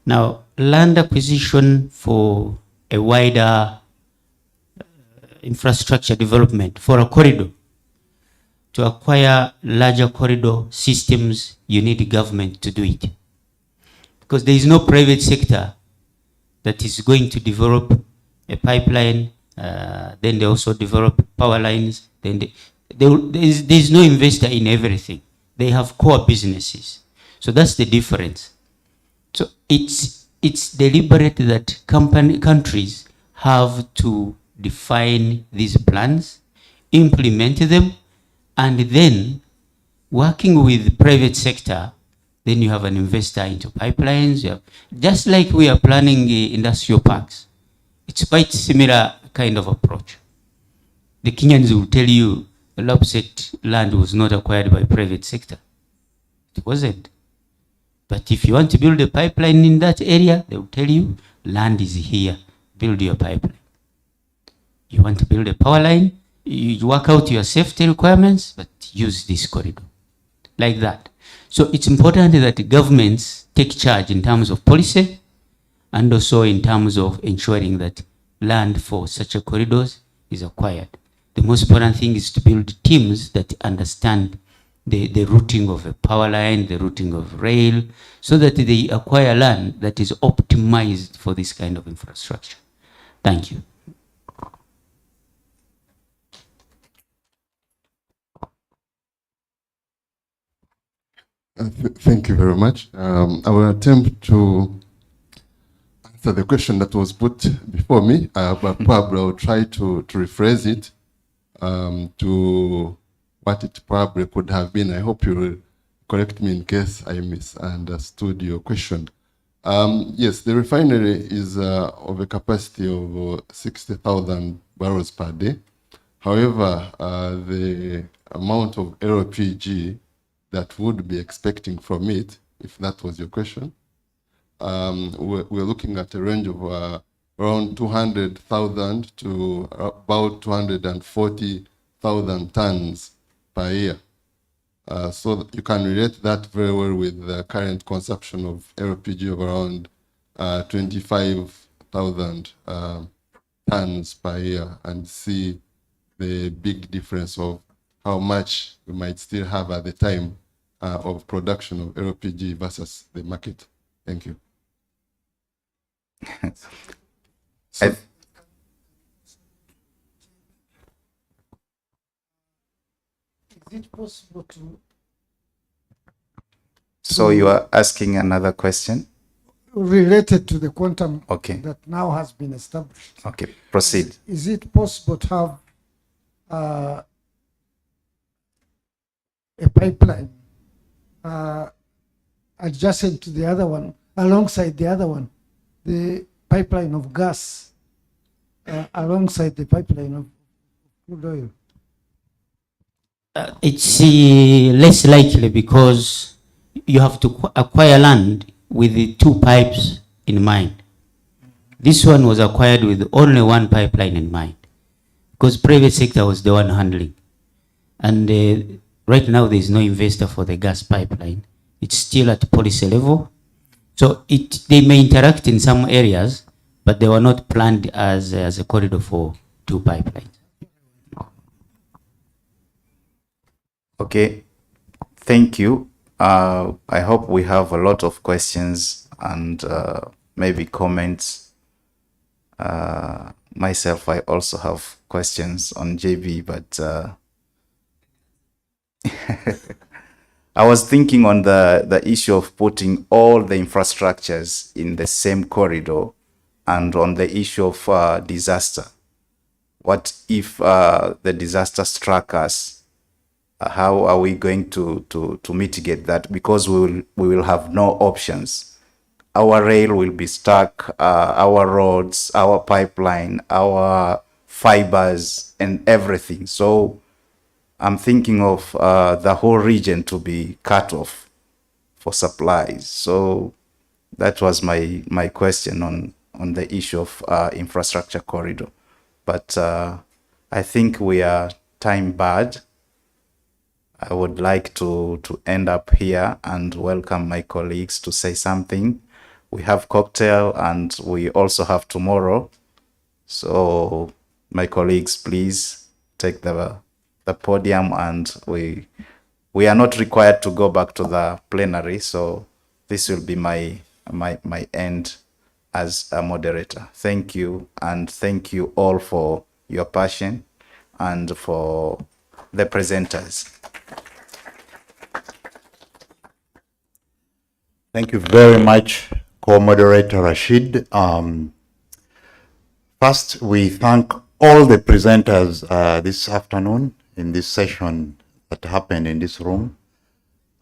Now, land acquisition for a wider infrastructure development for a corridor, to acquire larger corridor systems, you need government to do it. Because there is no private sector that is going to develop a pipeline, then they also develop power lines, then there is no investor in everything. They have core businesses. So that's the difference. So it's deliberate that countries have to define these plans, implement them, and then working with private sector, then you have an investor into pipelines. You have, just like we are planning industrial parks. It's quite similar kind of approach. The Kenyans will tell you the Lopset land was not acquired by private sector. It wasn't. But if you want to build a pipeline in that area, they will tell you land is here, build your pipeline. You want to build a power line, you work out your safety requirements, but use this corridor. Like that. So it's important that governments take charge in terms of policy and also in terms of ensuring that land for such a corridors is acquired. The most important thing is to build teams that understand the routing of a power line, the routing of rail, so that they acquire land that is optimized for this kind of infrastructure. Thank you. Thank you very much. I will attempt to answer the question that was put before me, but probably I will try to rephrase it to what it probably could have been. I hope you will correct me in case I misunderstood your question. Yes, the refinery is of a capacity of 60,000 barrels per day. However, the amount of LPG that would be expecting from it, if that was your question, we're looking at a range of around 200,000 to about 240,000 tons per year. So you can relate that very well with the current consumption of LPG of around 25,000 tons per year, and see the big difference of how much we might still have at the time of production of LPG versus the market. Thank you. So, Is it possible to... So you are asking another question? Related to the quantum that now has been established. Okay, proceed. Is it possible to have a pipeline adjacent to the other one, alongside the other one, the pipeline of gas alongside the pipeline of crude oil? It's less likely because you have to acquire land with the two pipes in mind. This one was acquired with only one pipeline in mind because private sector was the one handling. And right now there is no investor for the gas pipeline. It's still at policy level. So they may interact in some areas, but they were not planned as a corridor for two pipelines. Okay, thank you. I hope we have a lot of questions and maybe comments. Myself, I also have questions on JB, but I was thinking on the issue of putting all the infrastructures in the same corridor, and on the issue of disaster. What if the disaster struck us? How are we going to mitigate that? Because we will have no options. Our rail will be stuck, our roads, our pipeline, our fibers, and everything. So I'm thinking of the whole region to be cut off for supplies. So that was my question on the issue of infrastructure corridor. But I think we are time barred. I would like to end up here and welcome my colleagues to say something. We have cocktail and we also have tomorrow. So my colleagues, please take the podium, and we are not required to go back to the plenary. So this will be my end as a moderator. Thank you, and thank you all for your passion and for the presenters. Thank you very much, co-moderator Rashid. First, we thank all the presenters this afternoon in this session that happened in this room.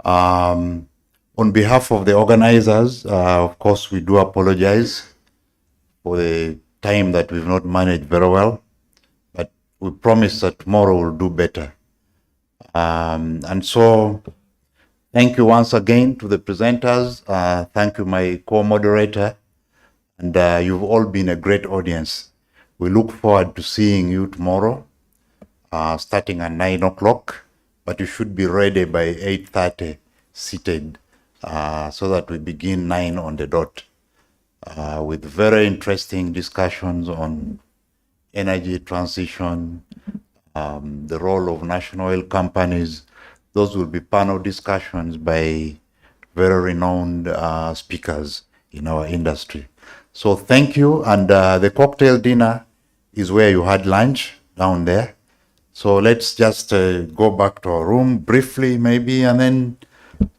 On behalf of the organizers, of course, we do apologize for the time that we've not managed very well, but we promise that tomorrow we'll do better. And so, thank you once again to the presenters. Thank you, my co-moderator, and you've all been a great audience. We look forward to seeing you tomorrow, starting at 9 o'clock, but you should be ready by 8:30 seated, so that we begin 9 on the dot, with very interesting discussions on energy transition, the role of national oil companies. Those will be panel discussions by very renowned speakers in our industry. So thank you, and the cocktail dinner is where you had lunch, down there. So let's just go back to our room briefly maybe, and then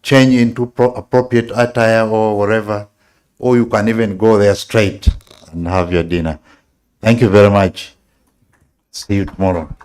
change into appropriate attire or whatever, or you can even go there straight and have your dinner. Thank you very much. See you tomorrow.